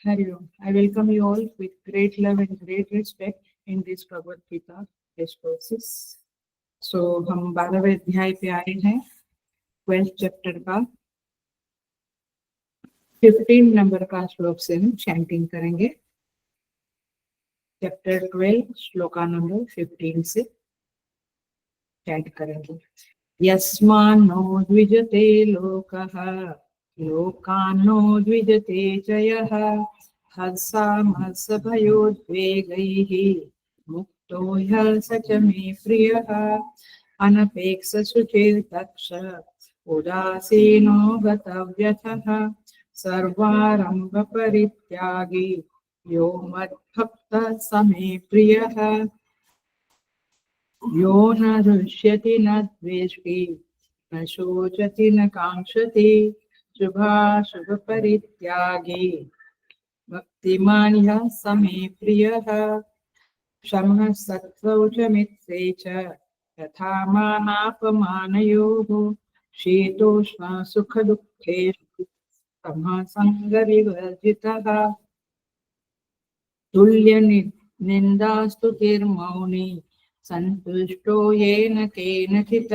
Hari Om. I welcome you all with great love and great respect in this Bhagavad Gita discourses. So हम 12वें अध्याय पे आए हैं, 12th chapter का 15 number का श्लोक से हम चैंटिंग करेंगे। चैप्टर 12 श्लोका नंबर 15 से चैंट करेंगे। यस्मान्नो द्विजते लोकः लोकान्नो द्विजते च यः हर्षामर्षभयोद्वेगैः मुक्तो ह्यः स च मे प्रियः अनपेक्षशुचिर्दक्ष उदासीनो गतव्यथः सर्वारम्भपरित्यागी यो मद्भक्तः स मे प्रियः यो न हृष्यति न द्वेष्टि न शोचति न काङ्क्षति शुभाशुभपरित्यागी भक्तिमान् ह्यः स मे प्रियः क्षमः सत्त्वौ च मित्रे च यथा मानापमानयोः शीतोष्ण सुखदुःखेषु समः सङ्गविवर्जितः तुल्यनिन्दास्तुतिर्मौनी सन्तुष्टो येन केनचित्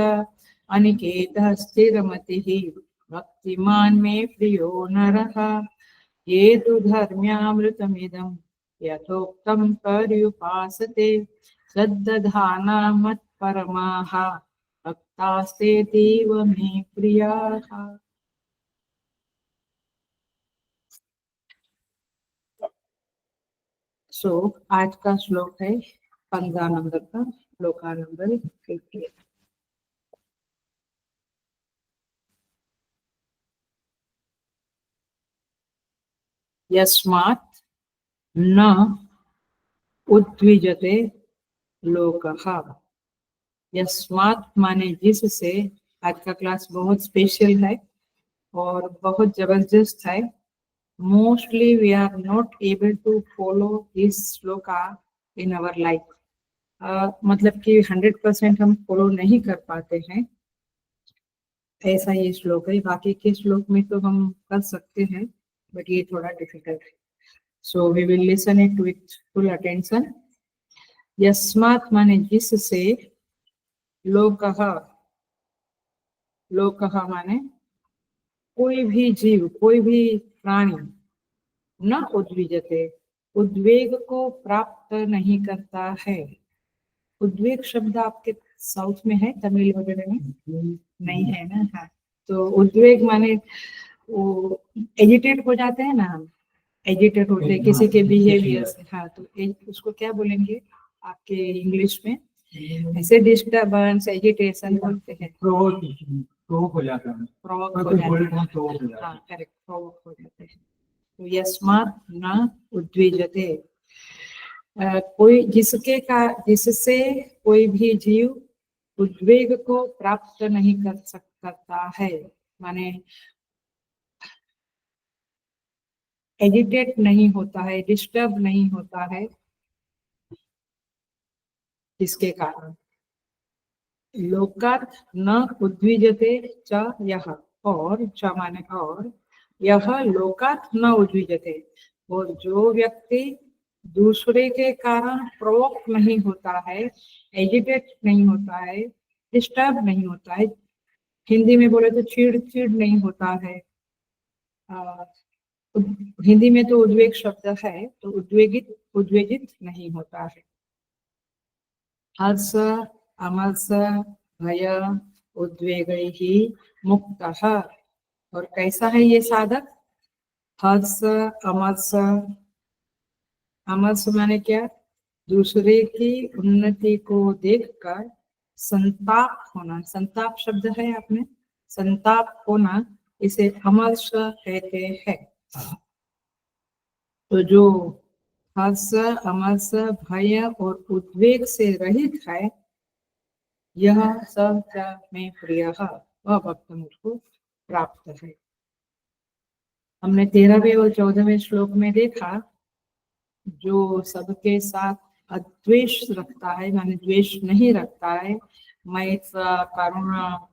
अनिकेतः स्थिरमतिः भक्तिमान् मे प्रियो नरः ये तु धर्म्यामृतमिदं यथोक्तं पर्युपासते सद्दधाना मत्परमाः भक्तास्तेतीव मे प्रियाः। सो आज का श्लोक है 15 नंबर का, श्लोका नंबर 15। यस्मात् न उद्विजते लोकः। यस्मात् माने जिससे। आज का क्लास बहुत स्पेशल है और बहुत जबरदस्त है। Mostly we are not able to follow this shloka in our life. मतलब कि 100% हम फॉलो नहीं कर पाते हैं, ऐसा ये श्लोक है। बाकी के श्लोक में तो हम कर सकते हैं, बट ये थोड़ा डिफिकल्ट है। So we will listen it with full attention. यस्मात् माने जिससे, लोकः, लोकः माने कोई भी जीव, कोई भी प्राणी, न उद्विजते, उद्वेग को प्राप्त नहीं करता है। उद्वेग शब्द आपके साउथ में है, तमिल वगैरह में नहीं है ना? हाँ, तो उद्वेग माने वो एजिटेट हो जाते हैं ना, हम एजिटेट होते हैं किसी के बिहेवियर से। हाँ, तो उसको क्या बोलेंगे आपके इंग्लिश में? ऐसे डिस्टर्बेंस, एजिटेशन बोलते हैं। प्रोवोक हो जाता है, प्रोवोक हो जाता है। हाँ, करेक्ट, प्रोवोक हो जाते हैं। तो यस्मात् न उद्विजते, कोई जिससे कोई भी जीव उद्वेग को प्राप्त नहीं करता है, माने एजिटेट नहीं होता है, डिस्टर्ब नहीं होता है, जिसके कारण। लोकात् न उद्विजते च यः, और च माने और, यह लोकात् न उद्विजते, और जो व्यक्ति दूसरे के कारण प्रोवोक नहीं होता है, एजिटेट नहीं होता है, डिस्टर्ब नहीं होता है, हिंदी में बोले तो चिड़ नहीं होता है। हिंदी में तो उद्वेग शब्द है, तो उद्वेजित नहीं होता है। हर्ष अमर्ष भय उद्वेगैः मुक्तः। और कैसा है ये साधक? हर्ष, अमर्ष। अमर्ष माने क्या? दूसरे की उन्नति को देखकर संताप होना। संताप शब्द है आपने, संताप होना, इसे अमर्ष कहते हैं। तो जो हर्ष, अमर्ष, भय और उद्वेग से रहित है, यह सब में प्रिय वह भक्त मुझको प्राप्त है। हमने 13वें और 14वें श्लोक में देखा, जो सबके साथ अद्वेष रखता है, माने द्वेष नहीं रखता है, मैत्र, करुणा,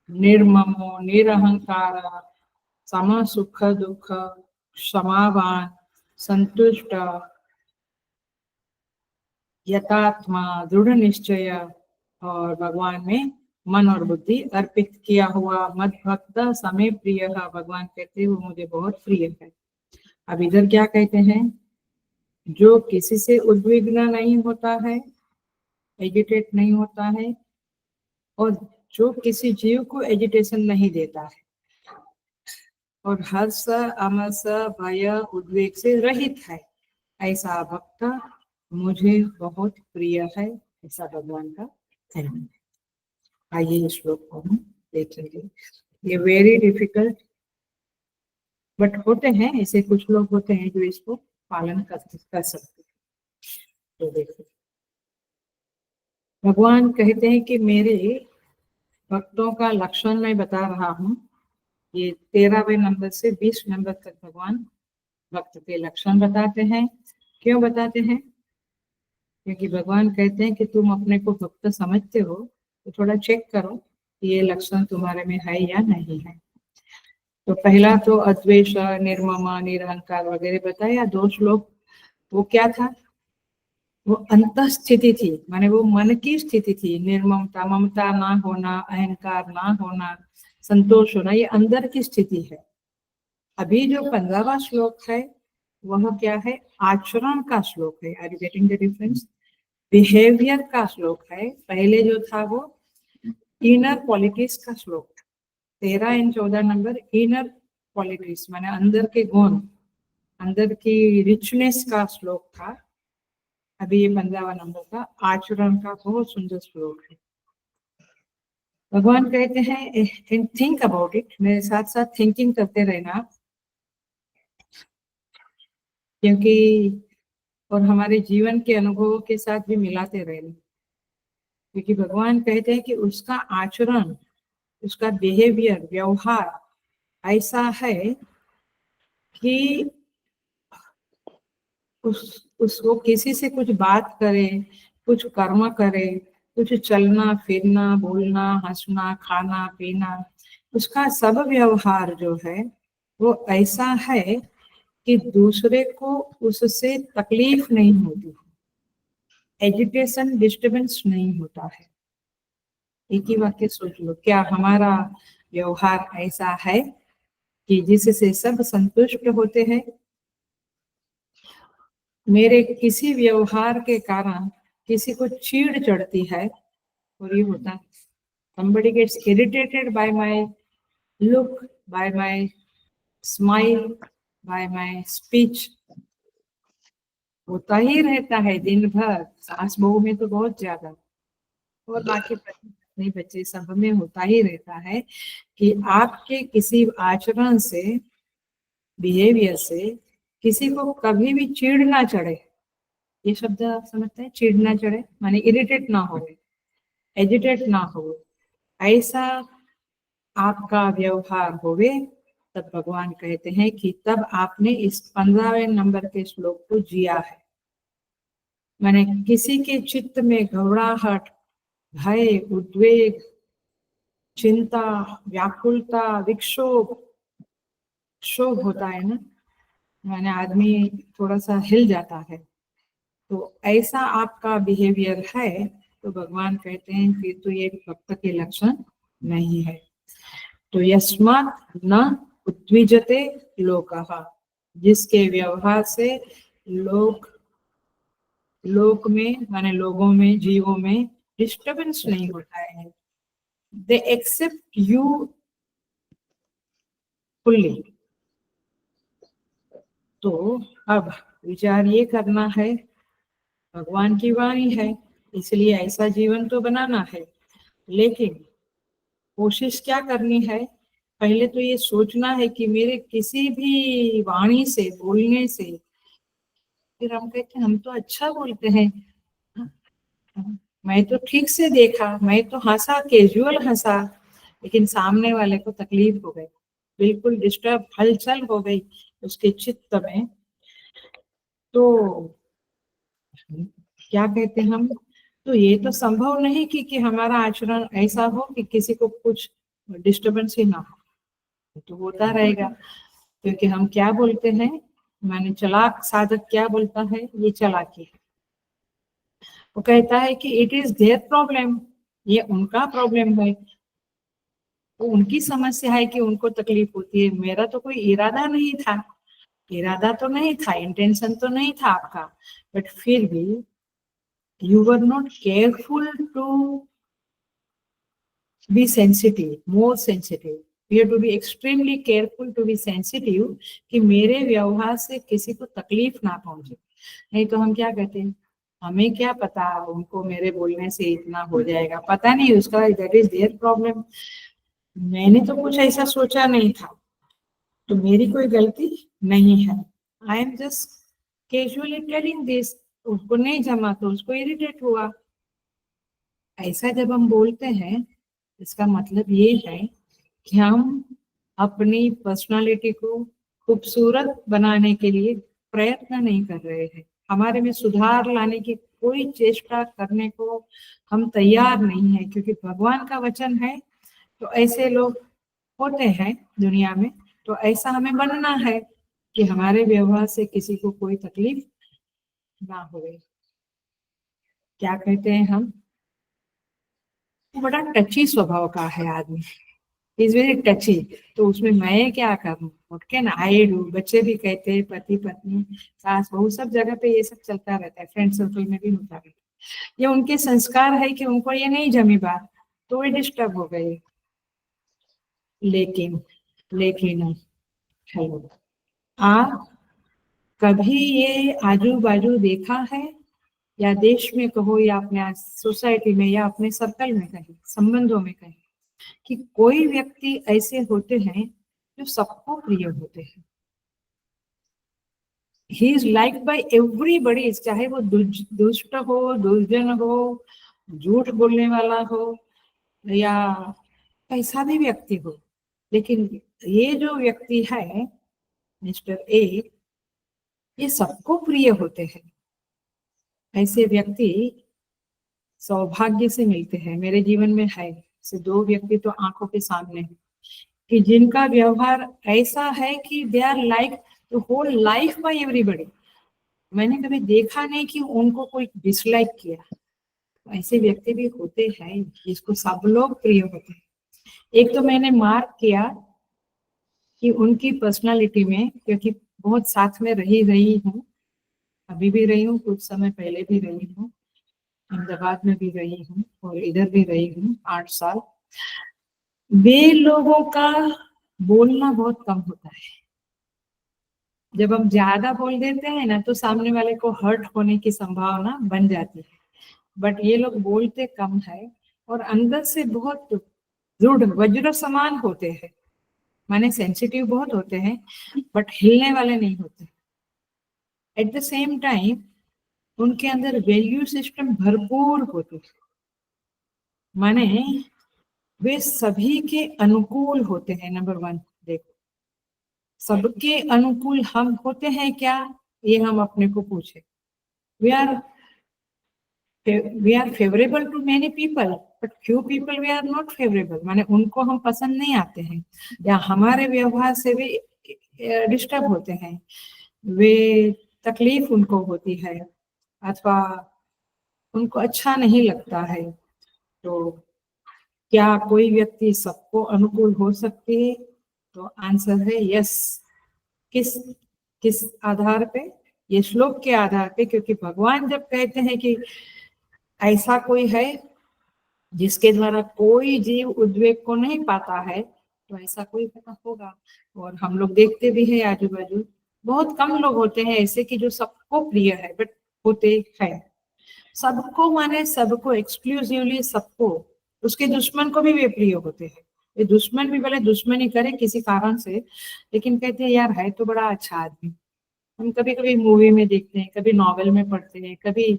निर्ममो, निरहंकार, सम सुख दुख, क्षमावान, संतुष्ट, यथात्मा, दृढ़ निश्चय और भगवान में मन और बुद्धि अर्पित किया हुआ मद भक्त समय प्रिय। भगवान कहते हैं वो मुझे बहुत प्रिय है। अब इधर क्या कहते हैं? जो किसी से उद्विग्न नहीं होता है, एजिटेट नहीं होता है, और जो किसी जीव को एजिटेशन नहीं देता है, और हर्ष, अमर्ष, भय, उद्वेग से रहित है, ऐसा भक्त मुझे बहुत प्रिय है, ऐसा भगवान का कहना है। आइए इस श्लोक को हम देखेंगे। ये वेरी डिफिकल्ट, बट होते हैं ऐसे, कुछ लोग होते हैं जो इसको पालन कर सकते हैं। तो देखो, भगवान कहते हैं कि मेरे भक्तों का लक्षण मैं बता रहा हूँ। ये 13वें नंबर से 20 नंबर तक भगवान भक्त के लक्षण बताते हैं। क्यों बताते हैं? क्योंकि भगवान कहते हैं कि तुम अपने को भक्त समझते हो, तो थोड़ा चेक करो कि ये लक्षण तुम्हारे में है या नहीं है। तो पहला तो अद्वेष, निर्ममा, निरहंकार वगैरह बताया 2 श्लोक। वो क्या था? वो अंतः स्थिति थी, माने वो मन की स्थिति थी। निर्ममता, ममता ना होना, अहंकार ना होना, संतोष होना, ये अंदर की स्थिति है। अभी जो 15वां श्लोक है वह क्या है? आचरण का श्लोक है। Are you getting the difference? Behaviour का श्लोक है। पहले जो था वो इनर क्वालिटीज का श्लोक था। 13 और 14 नंबर इनर क्वालिटीज माने अंदर के गुण, अंदर की रिचनेस का श्लोक था। अभी ये 15वां नंबर का आचरण का बहुत सुंदर श्लोक है। भगवान कहते हैं थिंक अबाउट इट, मेरे साथ साथ थिंकिंग करते रहना, क्योंकि और हमारे जीवन के अनुभवों के साथ भी मिलाते रहना। क्योंकि भगवान कहते हैं कि उसका आचरण, उसका बिहेवियर, व्यवहार ऐसा है कि उसको किसी से कुछ बात करे, कुछ कर्म करे, कुछ चलना फिरना, बोलना, हंसना, खाना पीना, उसका सब व्यवहार जो है वो ऐसा है कि दूसरे को उससे तकलीफ नहीं होती, एजिटेशन, डिस्टर्बेंस नहीं होता है। एक ही वाक्य सोच लो, क्या हमारा व्यवहार ऐसा है कि जिससे सब संतुष्ट होते हैं? मेरे किसी व्यवहार के कारण किसी को चीड़ चढ़ती है, और ये होता है, somebody gets irritated by my look, by my smile, by my speech, होता ही रहता है दिन भर। सास बहू में तो बहुत ज्यादा, और बाकी पत्नी बच्चे सब में होता ही रहता है कि आपके किसी आचरण से, बिहेवियर से किसी को कभी भी चिढ़ ना चढ़े। ये शब्द आप समझते हैं? चिढ़ ना चढ़े माने इरिटेट ना हो, एजिटेट ना हो, ऐसा आपका व्यवहार होवे, तब भगवान कहते हैं कि तब आपने इस 15वें नंबर के श्लोक को जिया है। माने किसी के चित्त में घबराहट, भय, उद्वेग, चिंता, व्याकुलता, विक्षोभ, क्षोभ होता है ना, माने आदमी थोड़ा सा हिल जाता है, तो ऐसा आपका बिहेवियर है, तो भगवान कहते हैं फिर तो ये भक्त के लक्षण नहीं है। तो यस्मात् न उद्विजते लोकः, जिसके व्यवहार से लोक में माने लोगों में, जीवों में डिस्टर्बेंस नहीं होता है। दे एक्सेप्ट यू फुल्ली, तो अब विचार ये करना है, भगवान की वाणी है इसलिए ऐसा जीवन तो बनाना है, लेकिन कोशिश क्या करनी है, पहले तो ये सोचना है कि मेरे किसी भी वाणी से, बोलने से, फिर हम कहते हैं हम तो अच्छा बोलते हैं, मैं तो ठीक से देखा, मैं तो हंसा, कैजुअल हंसा, लेकिन सामने वाले को तकलीफ हो गई, बिल्कुल डिस्टर्ब, हलचल हो गई उसके चित्त में, तो क्या कहते हैं हम, तो ये तो संभव नहीं कि हमारा आचरण ऐसा हो कि किसी को कुछ डिस्टरबेंस ही ना हो, तो होता रहेगा। क्योंकि हम क्या बोलते हैं, माने चालाक साधक क्या बोलता है, ये चालाकी है। वो कहता है कि इट इज देयर प्रॉब्लम, ये उनका प्रॉब्लम है, वो उनकी समस्या है कि उनको तकलीफ होती है, मेरा तो कोई इरादा नहीं था, इरादा तो नहीं था, इंटेंशन तो नहीं था आपका, बट फिर भी you were not careful to be sensitive, more sensitive. We have to be extremely careful to be sensitive कि मेरे व्यवहार से किसी को तकलीफ ना पहुंचे। नहीं तो हम क्या कहते हैं, हमें क्या पता उनको मेरे बोलने से इतना हो जाएगा, पता नहीं उसका, दैट इज देयर प्रॉब्लम, मैंने तो कुछ ऐसा सोचा नहीं था, तो मेरी कोई गलती नहीं है, I am just casually telling this, उसको नहीं जमा तो उसको इरिटेट हुआ। ऐसा जब हम बोलते हैं, इसका मतलब ये है कि हम अपनी पर्सनालिटी को खूबसूरत बनाने के लिए प्रयत्न नहीं कर रहे हैं, हमारे में सुधार लाने की कोई चेष्टा करने को हम तैयार नहीं है, क्योंकि भगवान का वचन है, तो ऐसे लोग होते हैं दुनिया में, तो ऐसा हमें बनना है कि हमारे व्यवहार से किसी को कोई तकलीफ ना हो। क्या कहते हैं हम, बड़ा टची स्वभाव का है आदमी, इज वेरी टची, तो उसमें मैं क्या करूं, उठ के ना आई डू, बच्चे भी कहते हैं, पति पत्नी सास बहू सब जगह पे ये सब चलता रहता है, फ्रेंड सर्कल में भी होता रहता है, ये उनके संस्कार है कि उनको ये नहीं जमी बात, तो वे डिस्टर्ब हो गए। लेकिन लेकिन हेलो, आप कभी ये आजू बाजू देखा है, या देश में कहो, या अपने सोसाइटी में, या अपने सर्कल में कहीं, संबंधों में कहीं, कि कोई व्यक्ति ऐसे होते हैं जो सबको प्रिय होते हैं, he is like by everybody, चाहे वो दुष्ट हो, दुर्जन हो, झूठ बोलने वाला हो, या कैसा भी व्यक्ति हो, लेकिन ये जो व्यक्ति है मिस्टर ए, ये सबको प्रिय होते हैं। ऐसे व्यक्ति सौभाग्य से मिलते हैं, मेरे जीवन में है से दो व्यक्ति तो आंखों के सामने है, कि जिनका व्यवहार ऐसा है कि they are like the whole life by everybody, मैंने कभी देखा नहीं कि उनको कोई डिसलाइक किया, ऐसे व्यक्ति भी होते हैं जिसको सब लोग प्रिय होते हैं। एक तो मैंने मार्क किया कि उनकी पर्सनालिटी में, क्योंकि बहुत साथ में रही हूँ, अभी भी रही हूँ, कुछ समय पहले भी रही हूँ, अहमदाबाद में भी रही हूँ और इधर भी रही हूँ 8 साल, वे लोगों का बोलना बहुत कम होता है, जब हम ज्यादा बोल देते हैं ना तो सामने वाले को हर्ट होने की संभावना बन जाती है, बट ये लोग बोलते कम है और अंदर से बहुत दृढ़ वज्र समान होते हैं, माने सेंसिटिव बहुत होते हैं बट हिलने वाले नहीं होते। एट द सेम टाइम उनके अंदर वैल्यू सिस्टम भरपूर होते हैं, माने वे सभी के अनुकूल होते हैं। नंबर वन, देखो सबके अनुकूल हम होते हैं क्या, ये हम अपने को पूछे। We are favourable to many people, but few people we are not favourable, माने उनको हम पसंद नहीं आते हैं, या हमारे व्यवहार से वे डिस्टर्ब होते हैं, वे तकलीफ उनको होती है, अथवा उनको अच्छा नहीं लगता है। तो क्या कोई व्यक्ति सबको अनुकूल हो सकती है, तो आंसर है यस। किस किस आधार पे, ये श्लोक के आधार पे, क्योंकि भगवान जब कहते हैं कि ऐसा कोई है जिसके द्वारा कोई जीव उद्वेग को नहीं पाता है, तो ऐसा कोई होगा, और हम लोग देखते भी है आजू बाजू, बहुत कम लोग होते हैं ऐसे कि जो सबको प्रिय है, बट होते हैं। सबको माने सबको, एक्सक्लूसिवली सबको, उसके दुश्मन को भी वे प्रिय होते हैं। ये दुश्मन भी भले दुश्मनी करे किसी कारण से, लेकिन कहते हैं यार है तो बड़ा अच्छा आदमी। हम कभी कभी मूवी में देखते हैं, कभी नॉवेल में पढ़ते हैं, कभी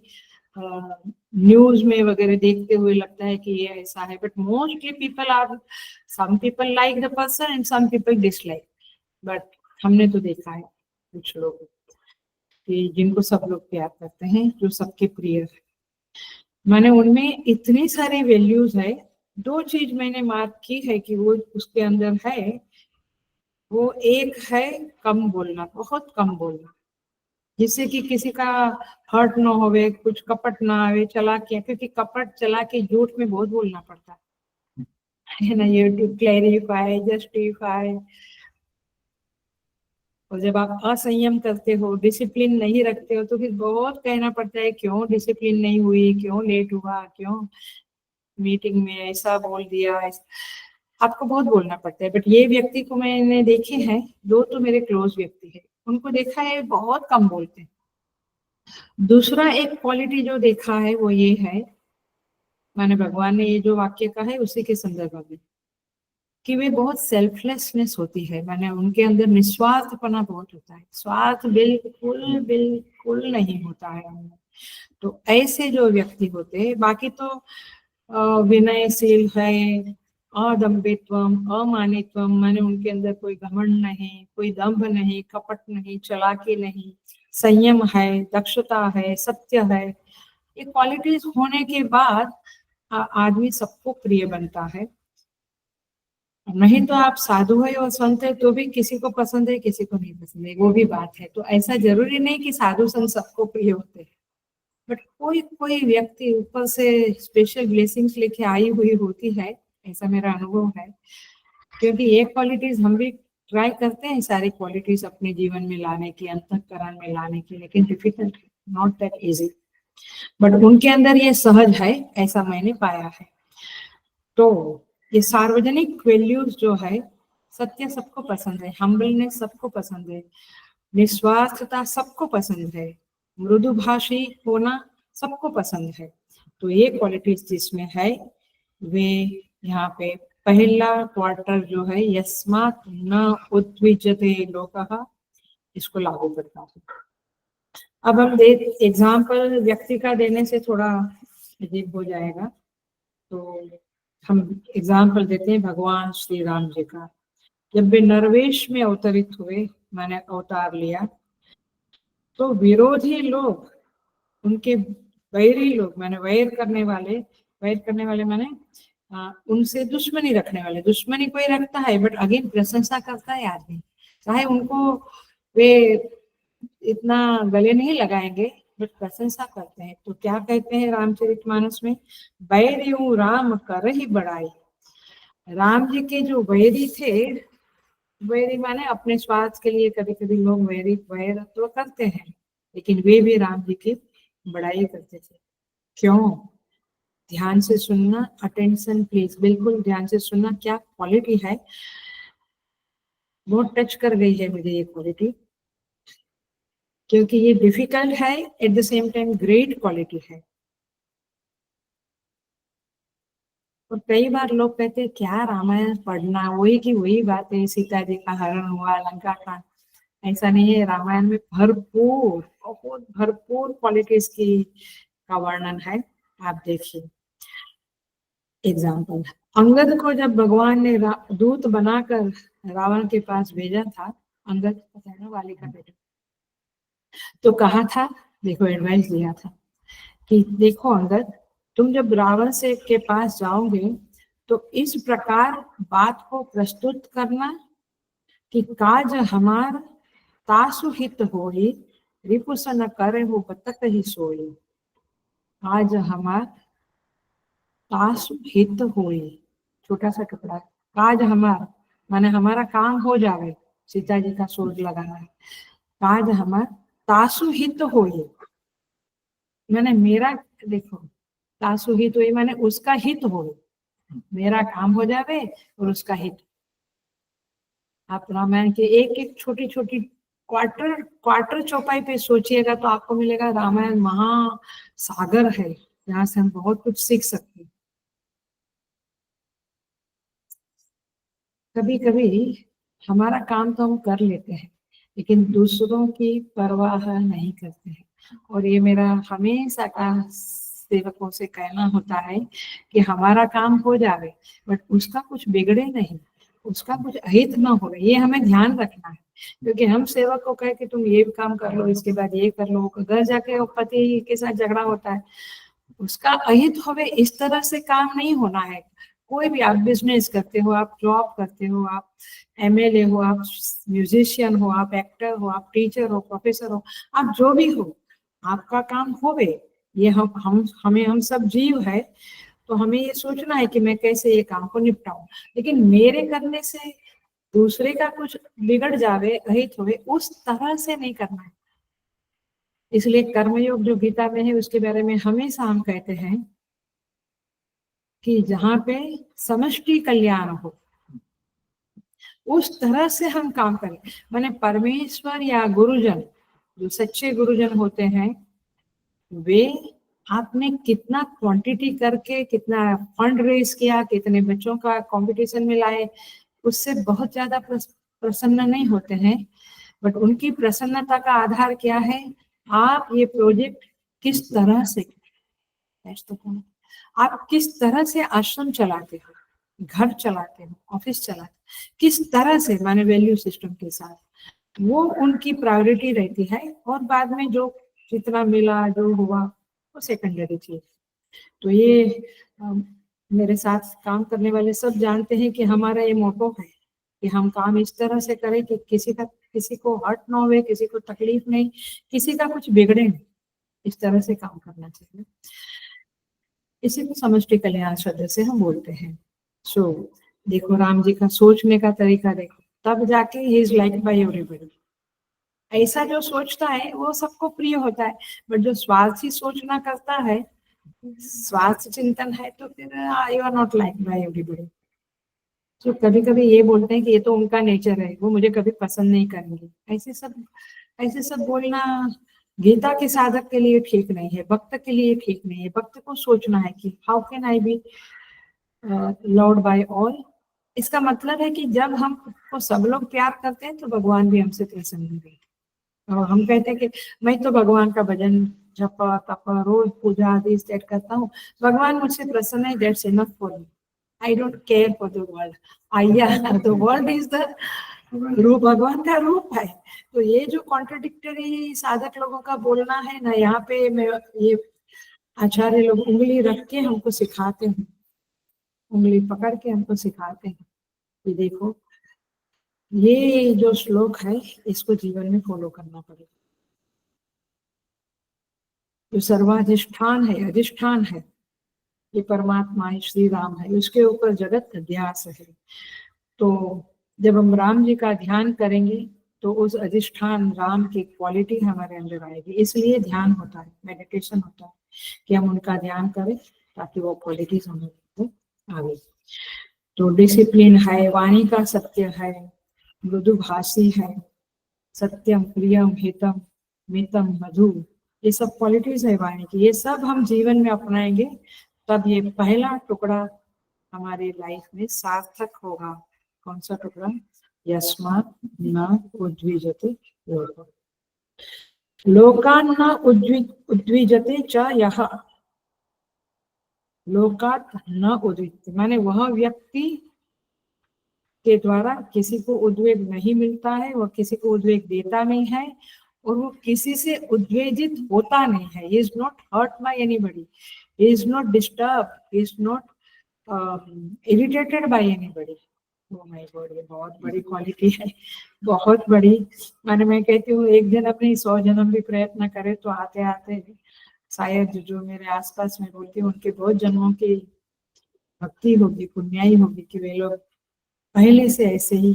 न्यूज में वगैरह देखते हुए लगता है कि ये ऐसा है, but mostly people are, some people like the person and some people dislike. But हमने तो देखा है कुछ लोग कि जिनको सब लोग प्यार करते हैं, जो सबके प्रिय है। मैंने उनमें इतनी सारी वैल्यूज है। दो चीज मैंने मार्क की है कि वो उसके अंदर है। वो एक है कम बोलना, बहुत कम बोलना, जिससे कि किसी का हर्ट ना होवे, कुछ कपट ना आवे, चालाकी, क्योंकि कपट चालाकी झूठ में बहुत बोलना पड़ता है ना, ये टू क्लैरिफाई, जस्टिफाई। और जब आप असंयम करते हो, डिसिप्लिन नहीं रखते हो, तो फिर बहुत कहना पड़ता है क्यों डिसिप्लिन नहीं हुई, क्यों लेट हुआ, क्यों मीटिंग में ऐसा बोल दिया, आपको बहुत बोलना पड़ता है। बट ये व्यक्ति को मैंने देखे हैं, दो तो मेरे क्लोज व्यक्ति है, उनको देखा है बहुत कम बोलते हैं। दूसरा एक क्वालिटी जो देखा है वो ये है, माने भगवान ने ये जो वाक्य कहा है उसी के संदर्भ में, कि वे बहुत सेल्फलेसनेस होती है, माने उनके अंदर निस्वार्थपना बहुत होता है, स्वार्थ बिल्कुल बिल्कुल नहीं होता है उनमें। तो ऐसे जो व्यक्ति होते हैं, बाकी तो विनयशील है, अदम्भित्वम, अमानित्वम, माने उनके अंदर कोई घमंड नहीं, कोई दंभ नहीं, कपट नहीं, चालाकी नहीं, संयम है, दक्षता है, सत्य है। ये क्वालिटीज होने के बाद आदमी सबको प्रिय बनता है। नहीं तो आप साधु है और संत है तो भी किसी को पसंद है, किसी को नहीं पसंद है, वो भी बात है। तो ऐसा जरूरी नहीं कि साधु संत सबको प्रिय होते हैं, बट कोई कोई व्यक्ति ऊपर से स्पेशल ब्लेसिंग्स लेके आई हुई होती है, ऐसा मेरा अनुभव है। क्योंकि ये क्वालिटीज हम भी ट्राई करते हैं, सारी क्वालिटीज अपने जीवन में लाने की, अंतःकरण में लाने की, लेकिन difficult, not that easy. But उनके अंदर ये सहज है, ऐसा मैंने पाया है। तो ये सार्वजनिक वैल्यूज जो है, सत्य सबको पसंद है, हम्बलनेस सबको पसंद है, निस्वार्थता सबको पसंद है, मृदुभाषी होना सबको पसंद है। तो ये क्वालिटीज जिसमें है, वे यहाँ पे पहला क्वार्टर जो है, यस्मात् न उद्विजते लोकः, इसको लागू करता है। अब हम एग्जाम्पल व्यक्ति का देने से थोड़ा अजीब हो जाएगा, तो हम एग्जाम्पल देते हैं भगवान श्री राम जी का। जब वे नरवेश में अवतरित हुए, मैंने अवतार लिया, तो विरोधी लोग, उनके वैरी लोग, मैंने वैर करने वाले माने उनसे दुश्मनी रखने वाले, दुश्मनी कोई रखता है बट अगेन प्रशंसा करता है आदमी, चाहे उनको वे इतना गले नहीं लगाएंगे, बट प्रशंसा करते हैं। तो क्या कहते हैं रामचरितमानस में, बैरियू राम कर ही बड़ाई। राम जी के जो वैरी थे, वैरी माने अपने स्वार्थ के लिए कभी कभी लोग वैर तो करते हैं, लेकिन वे भी राम जी की बड़ाई करते थे। क्यों? ध्यान से सुनना, अटेंशन प्लीज, बिल्कुल ध्यान से सुनना, क्या क्वालिटी है, बहुत टच कर गई है मुझे ये क्वालिटी, क्योंकि ये डिफिकल्ट है, at the same time great quality है। और कई बार लोग कहते हैं क्या रामायण पढ़ना, वही की वही बात है, सीता जी का हरण हुआ, लंका का। ऐसा नहीं है, रामायण में भरपूर, बहुत भरपूर क्वालिटीज की का वर्णन है। आप देखिए एग्जाम्पल, अंगद को जब भगवान ने दूत बनाकर रावण के पास भेजा था, अंगद पता है ना, वाली का बेटा, तो कहा था, देखो एडवाइस दिया था कि देखो अंगद, तुम जब रावण से के पास जाओगे तो इस प्रकार बात को प्रस्तुत करना कि काज हमार तासु हित होई, रिपुस न करे हो बतक ही सोई। आज हमार तासु हित होई, छोटा सा टुकड़ा, काज हमार माने हमारा काम हो जावे, सीता जी का सोच लगाना है। काज हमार तासु हित होई, मैंने मेरा, देखो तासु हित होई माने उसका हित हो, मेरा काम हो जावे और उसका हित। आप रामायण के एक एक छोटी छोटी क्वार्टर क्वार्टर चौपाई पे सोचिएगा तो आपको मिलेगा रामायण महासागर है, जहाँ से हम बहुत कुछ सीख सकते हैं। कभी कभी हमारा काम तो हम कर लेते हैं, लेकिन दूसरों की परवाह नहीं करते हैं। और ये मेरा हमेशा का सेवकों से कहना होता है कि हमारा काम हो जाए, बट उसका कुछ बिगड़े नहीं, उसका कुछ अहित ना हो, ये हमें ध्यान रखना है। क्योंकि हम सेवक को कहे कि तुम ये काम कर लो, इसके बाद ये कर लो, घर जाके पति के साथ झगड़ा होता है, उसका अहित होवे, इस तरह से काम नहीं होना है। कोई भी, आप बिजनेस करते हो, आप जॉब करते हो, आप एमएलए हो, आप म्यूजिशियन हो, आप एक्टर हो, आप टीचर हो, प्रोफेसर हो, आप जो भी हो, आपका काम होवे। ये हम सब जीव है, तो हमें ये सोचना है कि मैं कैसे ये काम को निपटाऊं। लेकिन मेरे करने से दूसरे का कुछ बिगड़ जावे, अहित होवे, उस तरह से नहीं करना है। इसलिए कर्मयोग जो गीता में है, उसके बारे में हमेशा हम कहते हैं कि जहाँ पे समष्टि कल्याण हो, उस तरह से हम काम करें। माने परमेश्वर या गुरुजन, जो सच्चे गुरुजन होते हैं, वे आपने कितना क्वांटिटी करके कितना फंड रेज किया, कितने बच्चों का कंपटीशन में लाए, उससे बहुत ज्यादा प्रसन्न नहीं होते हैं। बट उनकी प्रसन्नता का आधार क्या है? आप ये प्रोजेक्ट किस तरह से, आप किस तरह से आश्रम चलाते हो, घर चलाते हो, ऑफिस चलाते हो, किस तरह से, माने वैल्यू सिस्टम के साथ, वो उनकी प्रायोरिटी रहती है। और बाद में जो जितना मिला, जो हुआ, वो सेकेंडरी चीज। तो ये मेरे साथ काम करने वाले सब जानते हैं कि हमारा ये मोटो है कि हम काम इस तरह से करें कि किसी को हर्ट ना हो, किसी को तकलीफ नहीं, किसी का कुछ बिगड़े नहीं, इस तरह से काम करना चाहिए। इसी को समष्टि कल्याण शब्द से हम बोलते हैं। सो देखो, राम जी का सोचने का तरीका देखो, तब जाके he is like by everybody. ऐसा जो सोचता है वो सबको प्रिय होता है, बट जो स्वार्थी सोचना करता है, स्वार्थ चिंतन है, तो फिर you are not like by everybody. तो कभी कभी ये बोलते हैं कि ये तो उनका नेचर है, वो मुझे कभी पसंद नहीं करेंगे। ऐसे सब बोलना गीता के साधक के लिए ठीक नहीं है, भक्त के लिए ठीक नहीं है। भक्त को सोचना है कि how can I be loved by all. इसका मतलब है कि जब हमको सब लोग प्यार करते हैं, तो भगवान भी हमसे प्रसन्न होंगे। और हम कहते हैं कि मैं तो भगवान का भजन, जप तप, रोज पूजा आदि सेट करता हूँ, भगवान मुझसे प्रसन्न है, that's enough for me, I don't care for the world. आइया, द वर्ल्ड इज द रूप, भगवान का रूप है। तो ये जो कॉन्ट्रडिक्टरी साधक लोगों का बोलना है ना, यहाँ पे मैं ये आचार्य लोग उंगली रख के हमको सिखाते हैं, उंगली पकड़ के हमको सिखाते हैं कि देखो, ये जो श्लोक है, इसको जीवन में फॉलो करना पड़ेगा। जो सर्वाधिष्ठान है, अधिष्ठान है, ये परमात्मा है, श्री राम है, उसके ऊपर जगत अध्यास है। तो जब हम राम जी का ध्यान करेंगे, तो उस अधिष्ठान राम की क्वालिटी हमारे अंदर आएगी। इसलिए ध्यान होता है, मेडिटेशन होता है, कि हम उनका ध्यान करें ताकि वो क्वालिटीज हमें आगे। तो डिसिप्लिन है, वाणी का सत्य है, मृदुभाषी है, सत्यम प्रियम हितम मितम मधु, ये सब क्वालिटीज है वाणी की। ये सब हम जीवन में अपनाएंगे, तब ये पहला टुकड़ा हमारी लाइफ में सार्थक होगा। कौन सा टुकड़ा? यस्मात् न उद्विजते लोकः, लोकान् न उद्विजते च यः, लोकात् न उद्विजते, माने वह व्यक्ति के द्वारा किसी को उद्वेग नहीं मिलता है, वह किसी को उद्वेग देता नहीं है, और वो किसी से उद्वेजित होता नहीं है। he is not hurt by anybody, he is not disturbed, he is not irritated by anybody। oh my god, ये बहुत बड़ी क्वालिटी है, बहुत बड़ी। माने मैं कहती हूँ, एक दिन अपने 100 जन्म भी प्रयत्न करे तो आते आते शायद जो मेरे आसपास में बोलती हूँ, उनके बहुत जन्मों की भक्ति होगी, पुण्याई होगी, कि वे लोग पहले से ऐसे ही,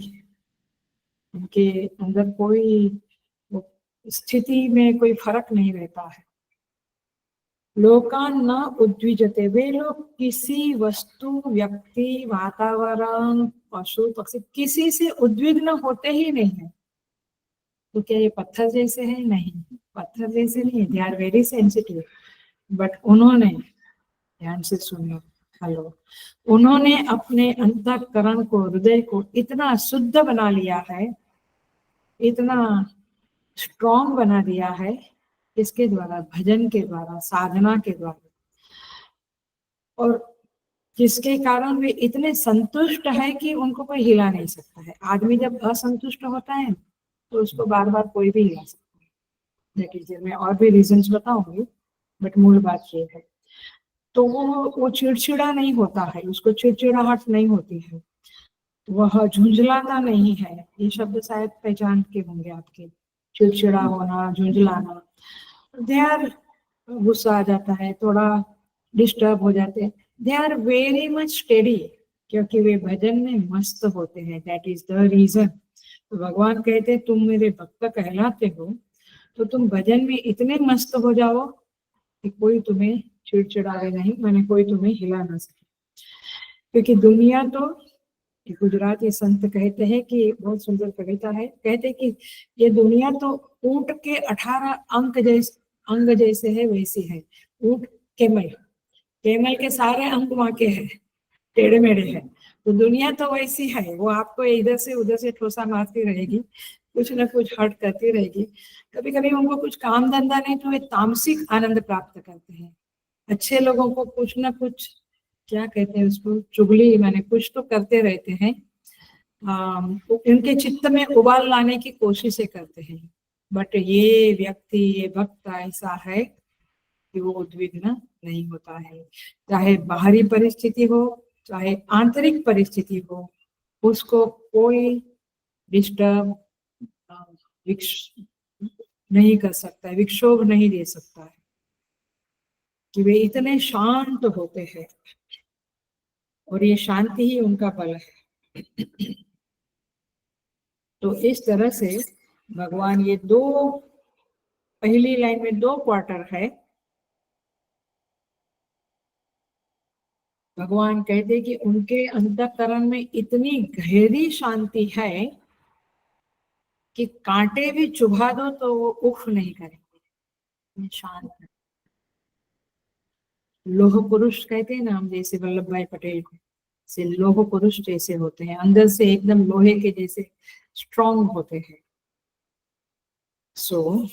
उनके अंदर कोई स्थिति में कोई फर्क नहीं रहता है। लोकान न उद्विजते, वे लोग किसी वस्तु, व्यक्ति, वातावरण, पशु पक्षी, किसी से उद्विग्न होते ही नहीं है। तो क्या ये पत्थर जैसे है? नहीं, पत्थर जैसे नहीं, they are very sensitive. But उन्होंने, ध्यान से सुनो, हेलो, उन्होंने अपने अंतःकरण को, हृदय को इतना शुद्ध बना लिया है, इतना स्ट्रॉन्ग बना दिया है, इसके द्वारा, भजन के द्वारा, साधना के द्वारा, और जिसके कारण वे इतने संतुष्ट है कि उनको कोई हिला नहीं सकता है। आदमी जब असंतुष्ट होता है तो उसको बार बार कोई भी हिला सकता है। देखिए, मैं और भी रीजंस बताऊंगी, बट मूल बात ये है। तो वो चिड़चिड़ा नहीं होता है, उसको चिड़चिड़ाहट नहीं होती है, वह झुंझलाता नहीं है। ये शब्द शायद पहचान के होंगे आपके, चिड़चिड़ा होना, झुंझलाना। दे आर, गुस्सा आ जाता है, थोड़ा डिस्टर्ब हो जाते हैं, they are very much steady, क्योंकि वे भजन में मस्त होते हैं। That is the reason. तो भगवान कहते हैं तुम मेरे भक्त कहलाते हो, तो तुम भजन में इतने मस्त हो जाओ कि कोई तुम्हें चिड़चिड़ावे नहीं, मैंने कोई तुम्हें हिला ना सके। क्योंकि दुनिया तो, गुजराती संत कहते हैं कि, बहुत सुंदर कविता है, कहते हैं कि ये दुनिया तो ऊंट के 18 अंग जैसे है, वैसी है। ऊंट, केमल, केमल के सारे अंग वहां के हैं, टेढ़े मेढ़े हैं। तो दुनिया तो वैसी है, वो आपको इधर से उधर से ठोसा मारती रहेगी, कुछ ना कुछ हर्ट करती रहेगी। कभी कभी उनको कुछ काम धंधा नहीं तो वे तामसिक आनंद प्राप्त करते हैं। अच्छे लोगों को कुछ ना कुछ, क्या कहते हैं उसको, चुगली, माने कुछ तो करते रहते हैं, उनके चित्त में उबाल लाने की कोशिशें करते हैं। बट ये व्यक्ति, ये भक्त ऐसा है कि वो उद्विग्न नहीं होता है। चाहे बाहरी परिस्थिति हो, चाहे आंतरिक परिस्थिति हो, उसको कोई डिस्टर्ब नहीं कर सकता है, विक्षोभ नहीं दे सकता है, कि वे इतने शांत होते हैं, और ये शांति ही उनका बल है। तो इस तरह से भगवान, ये दो, पहली लाइन में 2 क्वार्टर है। भगवान कहते कि उनके अंतःकरण में इतनी गहरी शांति है कि कांटे भी चुभा दो तो वो उफ नहीं करेंगे, शांत है। लोह पुरुष कहते हैं ना हम, जैसे वल्लभ भाई पटेल से, लोह पुरुष जैसे होते हैं, अंदर से एकदम लोहे के जैसे स्ट्रॉन्ग होते हैं। सो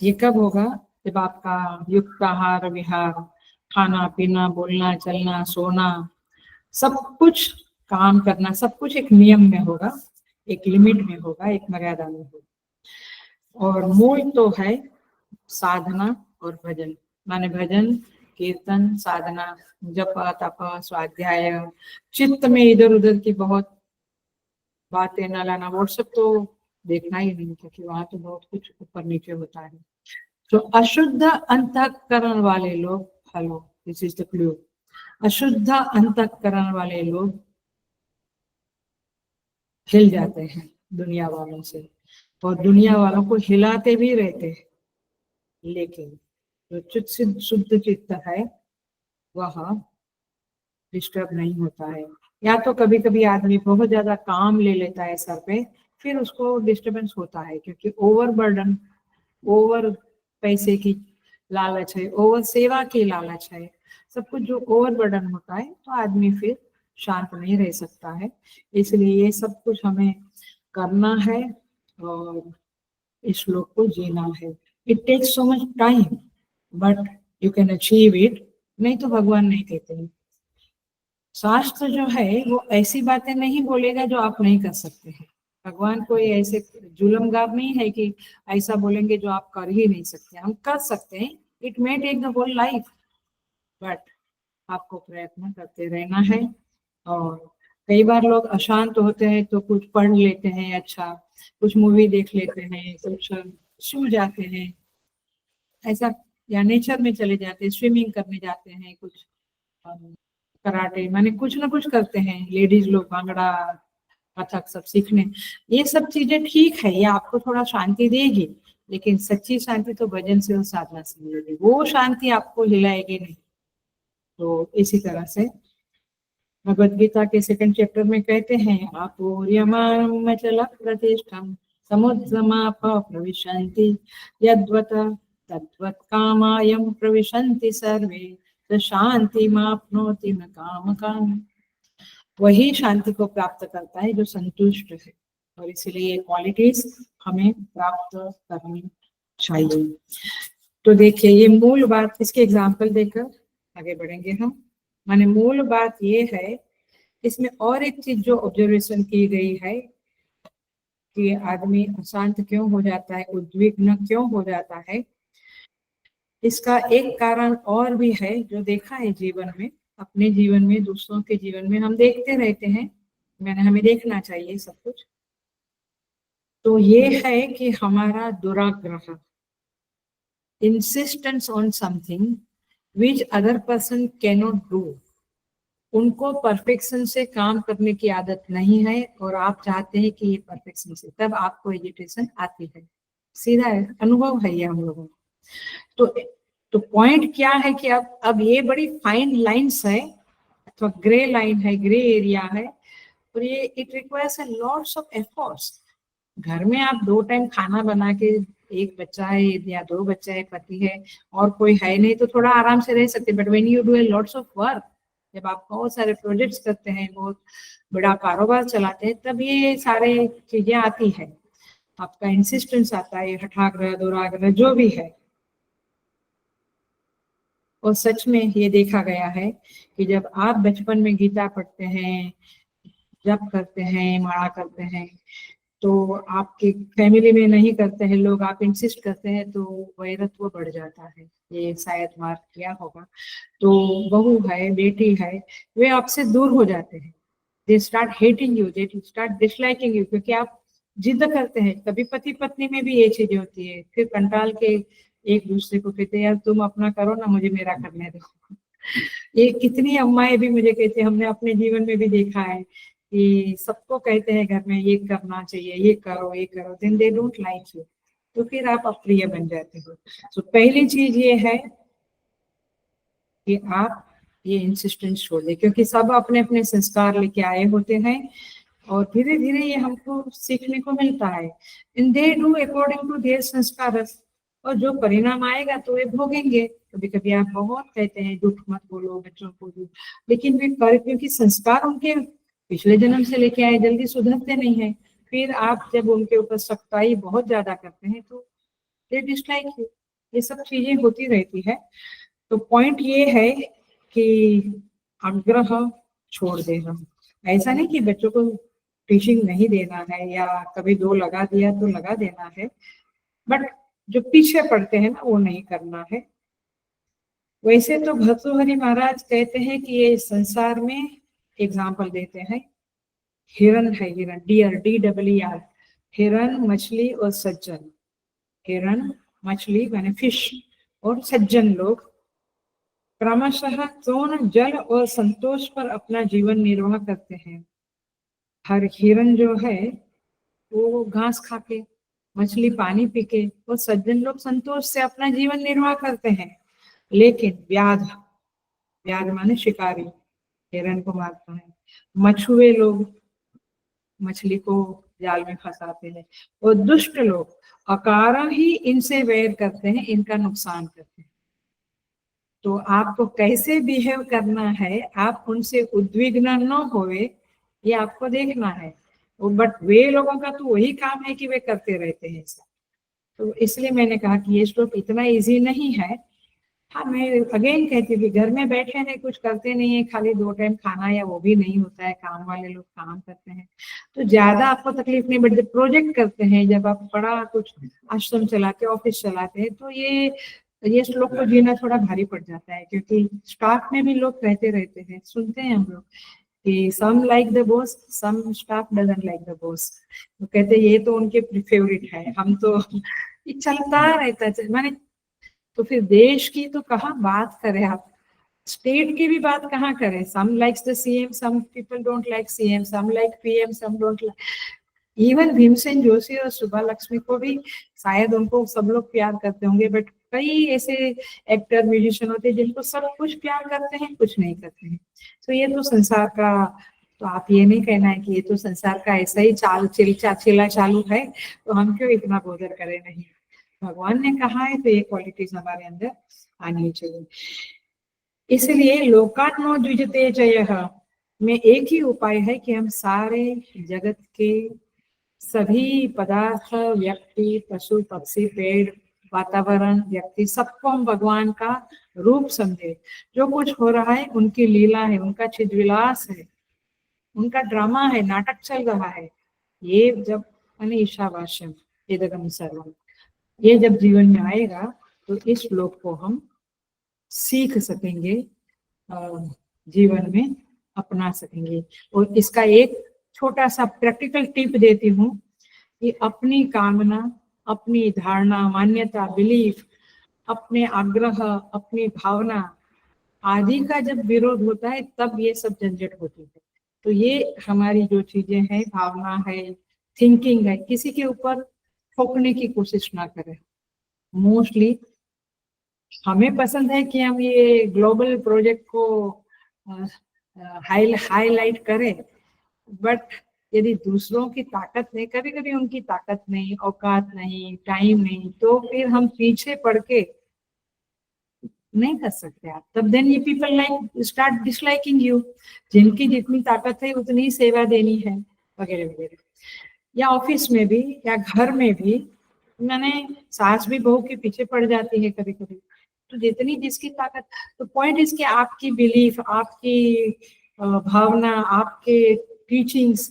ये कब होगा? जब आपका युक्त आहार विहार, खाना पीना, बोलना चलना, सोना, सब कुछ काम करना, सब कुछ एक नियम में होगा, एक लिमिट में होगा, एक मर्यादा में होगा। और मूल तो है साधना और भजन, माने भजन, कीर्तन, साधना, जप तप स्वाध्याय, चित्त में इधर उधर की बहुत बातें न लाना। व्हाट्सएप तो देखना ही नहीं, क्योंकि वहां तो बहुत कुछ ऊपर नीचे होता है। तो अशुद्ध अंतःकरण वाले लोग, hello, this is the clue, अशुद्ध अंतःकरण वाले लोग हिल जाते हैं दुनिया वालों से, और दुनिया वालों को हिलाते भी रहते हैं। लेकिन जो चित्त शुद्ध चित्त है, वह डिस्टर्ब नहीं होता है। या तो कभी कभी आदमी बहुत ज्यादा काम ले लेता है सर पे, फिर उसको डिस्टर्बेंस होता है, क्योंकि ओवर बर्डन, ओवर पैसे की लालच है, ओवर सेवा की लालच है, सब कुछ जो ओवर बर्डन होता है, तो आदमी फिर शांत नहीं रह सकता है। इसलिए ये सब कुछ हमें करना है, और इस श्लोक को जीना है। It takes so much time, but you can achieve it. नहीं तो भगवान नहीं कहते हैं। शास्त्र जो है वो ऐसी बातें नहीं बोलेगा जो आप नहीं कर सकते हैं। भगवान कोई ऐसे जुल्मगार नहीं है कि ऐसा बोलेंगे जो आप कर ही नहीं सकते। हम कर सकते हैं, it may take the whole life, but आपको प्रयत्न करते रहना है। और कई बार लोग अशांत होते हैं तो कुछ पढ़ लेते हैं, अच्छा कुछ मूवी देख लेते हैं, कुछ सो जाते हैं ऐसा, या नेचर में चले जाते हैं, स्विमिंग करने जाते हैं, कुछ कराटे, माने कुछ ना कुछ करते हैं। लेडीज लोग भांगड़ा, कथक सब सीखने, ये सब चीजें ठीक है, ये आपको थोड़ा शांति देगी, लेकिन सच्ची शांति तो भजन से और साधना से मिलेगी, वो शांति आपको हिलाएगी नहीं। तो इसी तरह से भगवद गीता के 2nd चैप्टर में कहते हैं, आपूर्यमाणमचल प्रतिष्ठम समुद्रमाप प्रविशन्ति यद्वत् तद्वत् कामायं प्रविशन्ति सर्वे स शान्तिमाप्नोति न कामकामी। वही शांति को प्राप्त करता है जो संतुष्ट है, और इसलिए ये क्वालिटीज हमें प्राप्त करनी चाहिए। तो देखिए ये मूल बात, इसके एग्जाम्पल देकर आगे बढ़ेंगे हम। माने मूल बात ये है, इसमें और एक चीज जो ऑब्जर्वेशन की गई है कि आदमी अशांत क्यों हो जाता है, उद्विग्न क्यों हो जाता है, इसका एक कारण और भी है जो देखा है जीवन में, अपने जीवन में, दूसरों के जीवन में हम देखते रहते हैं। मैंने हमें देखना चाहिए सब कुछ। तो ये है कि हमारा दुराग्रह, insistence on something which other person cannot do. उनको परफेक्शन से काम करने की आदत नहीं है और आप चाहते हैं कि ये परफेक्शन से, तब आपको एजिटेशन आती है। सीधा अनुभव है ये हम लोगों को। तो पॉइंट क्या है कि अब ये बड़ी फाइन लाइंस है, अथवा ग्रे लाइन है, ग्रे एरिया है, और ये it requires a lots of efforts. घर में आप 2 टाइम खाना बना के, एक बच्चा है या 2 बच्चे है, पति है और कोई है नहीं, तो थोड़ा आराम से रह सकते। But when you do a lots of work, जब आप बहुत सारे प्रोजेक्ट्स करते हैं, बहुत बड़ा कारोबार चलाते हैं, तब ये सारे चीजें आती है। आपका इंसिस्टेंस आता है, हठाग्रह, दुराग्रह जो भी है। और सच में ये देखा गया है कि जब आप बचपन में गीता पढ़ते हैं, जप करते हैं, माला करते हैं, तो आपकी फैमिली में नहीं करते हैं लोग, आप इंसिस्ट करते हैं, तो वैरत्व बढ़ जाता है। ये शायद मार्क किया होगा। तो बहू है, बेटी है, वे आपसे दूर हो जाते हैं। They start hating you, they start disliking you, क्योंकि आप जिद करते हैं। कभी पति पत्नी में भी ये चीजें होती है, फिर कंटाल के एक दूसरे को कहते हैं यार तुम अपना करो ना, मुझे मेरा करने दो। ये कितनी अम्माएं भी मुझे कहती है, हमने अपने जीवन में भी देखा है कि सबको कहते हैं घर में ये करना चाहिए, ये करो, ये करो, then they don't like you, तो फिर आप अप्रिय बन जाते हो। तो पहली चीज ये है कि आप ये इंसिस्टेंस छोड़ दें, क्योंकि सब अपने अपने संस्कार लेके आए होते हैं और धीरे धीरे ये हमको सीखने को मिलता है। In they do according to their sanskar, और जो परिणाम आएगा तो वे भोगेंगे। कभी कभी आप बहुत कहते हैं झूठ मत बोलो बच्चों को, लेकिन वे कर, क्योंकि संस्कार उनके पिछले जन्म से लेके आए, जल्दी सुधरते नहीं है। फिर आप जब उनके ऊपर सख्ताई बहुत ज्यादा करते हैं तो दे डिसलाइक यू। ये सब चीजें होती रहती है। तो पॉइंट ये है कि आग्रह छोड़ देना। ऐसा नहीं कि बच्चों को टीचिंग नहीं देना है या कभी 2 लगा दिया तो लगा देना है, बट जो पीछे पड़ते हैं ना वो नहीं करना है। वैसे तो भर्तृहरि महाराज कहते हैं कि ये संसार में एग्जाम्पल देते हैं, हिरन है, हिरन, डियर, DEER, हिरन, मछली और सज्जन। हिरन, मछली माने फिश, और सज्जन लोग क्रमशः तृण, जल और संतोष पर अपना जीवन निर्वाह करते हैं। हर हिरन जो है वो घास खा के, मछली पानी पी के, और सज्जन लोग संतोष से अपना जीवन निर्वाह करते हैं। लेकिन व्याध, व्याध माने शिकारी, हिरन को मारता है। मछुए लोग मछली को जाल में फंसाते हैं, और दुष्ट लोग अकारण ही इनसे वैर करते हैं, इनका नुकसान करते हैं। तो आपको कैसे बिहेव करना है, आप उनसे उद्विग्न न होवे, ये आपको देखना है। बट वे लोगों का तो वही काम है कि वे करते रहते हैं ऐसा। तो इसलिए मैंने कहा कि ये श्लोक इतना इजी नहीं है। हाँ, मैं अगेन कहती हूँ घर में बैठे हैं, कुछ करते नहीं है, खाली 2 टाइम खाना, या वो भी नहीं होता है, काम वाले लोग काम करते हैं, तो ज्यादा आपको तकलीफ नहीं। बट जब प्रोजेक्ट करते हैं, जब आप बड़ा कुछ आश्रम चलाते, ऑफिस चलाते हैं, तो ये श्लोक को जीना थोड़ा भारी पड़ जाता है, क्योंकि स्टाफ में भी लोग कहते रहते हैं, सुनते हैं हम लोग कि some like the boss, some staff doesn't like the boss. तो कहते ये तो उनके फेवरेट है, हम तो ये चलता रहता है। माने तो फिर देश की तो कहाँ बात करें आप, स्टेट की भी बात कहाँ करें। Some likes the CM, some people don't like CM, some like PM, some don't like. Even Bhimsen Joshi और सुभा लक्ष्मी को भी शायद उनको सब लोग प्यार करते होंगे, बट कई ऐसे एक्टर, म्यूजिशियन होते हैं जिनको सब कुछ प्यार करते हैं, कुछ नहीं करते हैं। तो ये तो संसार का तो आप ये नहीं कहना है कि ये तो संसार का ऐसा ही चिल्ला चालू है, तो हम क्यों इतना बोधर करें। नहीं, भगवान ने कहा है तो ये क्वालिटीज हमारे अंदर आनी चाहिए। इसलिए लोकात्मो द्विजते जयः में एक ही उपाय है कि हम सारे जगत के सभी पदार्थ, व्यक्ति, पशु, पक्षी, पेड़, वातावरण, व्यक्ति, सबको हम भगवान का रूप समझे। जो कुछ हो रहा है उनकी लीला है, उनका चिद्विलास है, उनका ड्रामा है, नाटक चल रहा है। ये जब ईशावास्यम इदगम सर्वम, ये जब जीवन में आएगा तो इस श्लोक को हम सीख सकेंगे, जीवन में अपना सकेंगे। और इसका एक छोटा सा प्रैक्टिकल टिप देती हूँ कि अपनी कामना, अपनी धारणा, मान्यता, बिलीफ, अपने आग्रह, अपनी भावना आदि का जब विरोध होता है तब ये सब झंझट होती है। तो ये हमारी जो चीजें हैं, भावना है, थिंकिंग है, किसी के ऊपर थोपने की कोशिश ना करें। मोस्टली हमें पसंद है कि हम ये ग्लोबल प्रोजेक्ट को हाईलाइट करें, बट यदि दूसरों की ताकत नहीं, कभी कभी उनकी ताकत नहीं, औकात नहीं, टाइम नहीं, तो फिर हम पीछे पड़ के नहीं कर सकते आप। तब देन ये people like start disliking you. जिनकी जितनी ताकत है उतनी सेवा देनी है, वगैरह वगैरह। या ऑफिस में भी या घर में भी मैंने सास भी बहू के पीछे पड़ जाती है कभी कभी। तो जितनी जिसकी ताकत, तो पॉइंट इसके आपकी बिलीफ, आपकी भावना, आपके टीचिंग्स,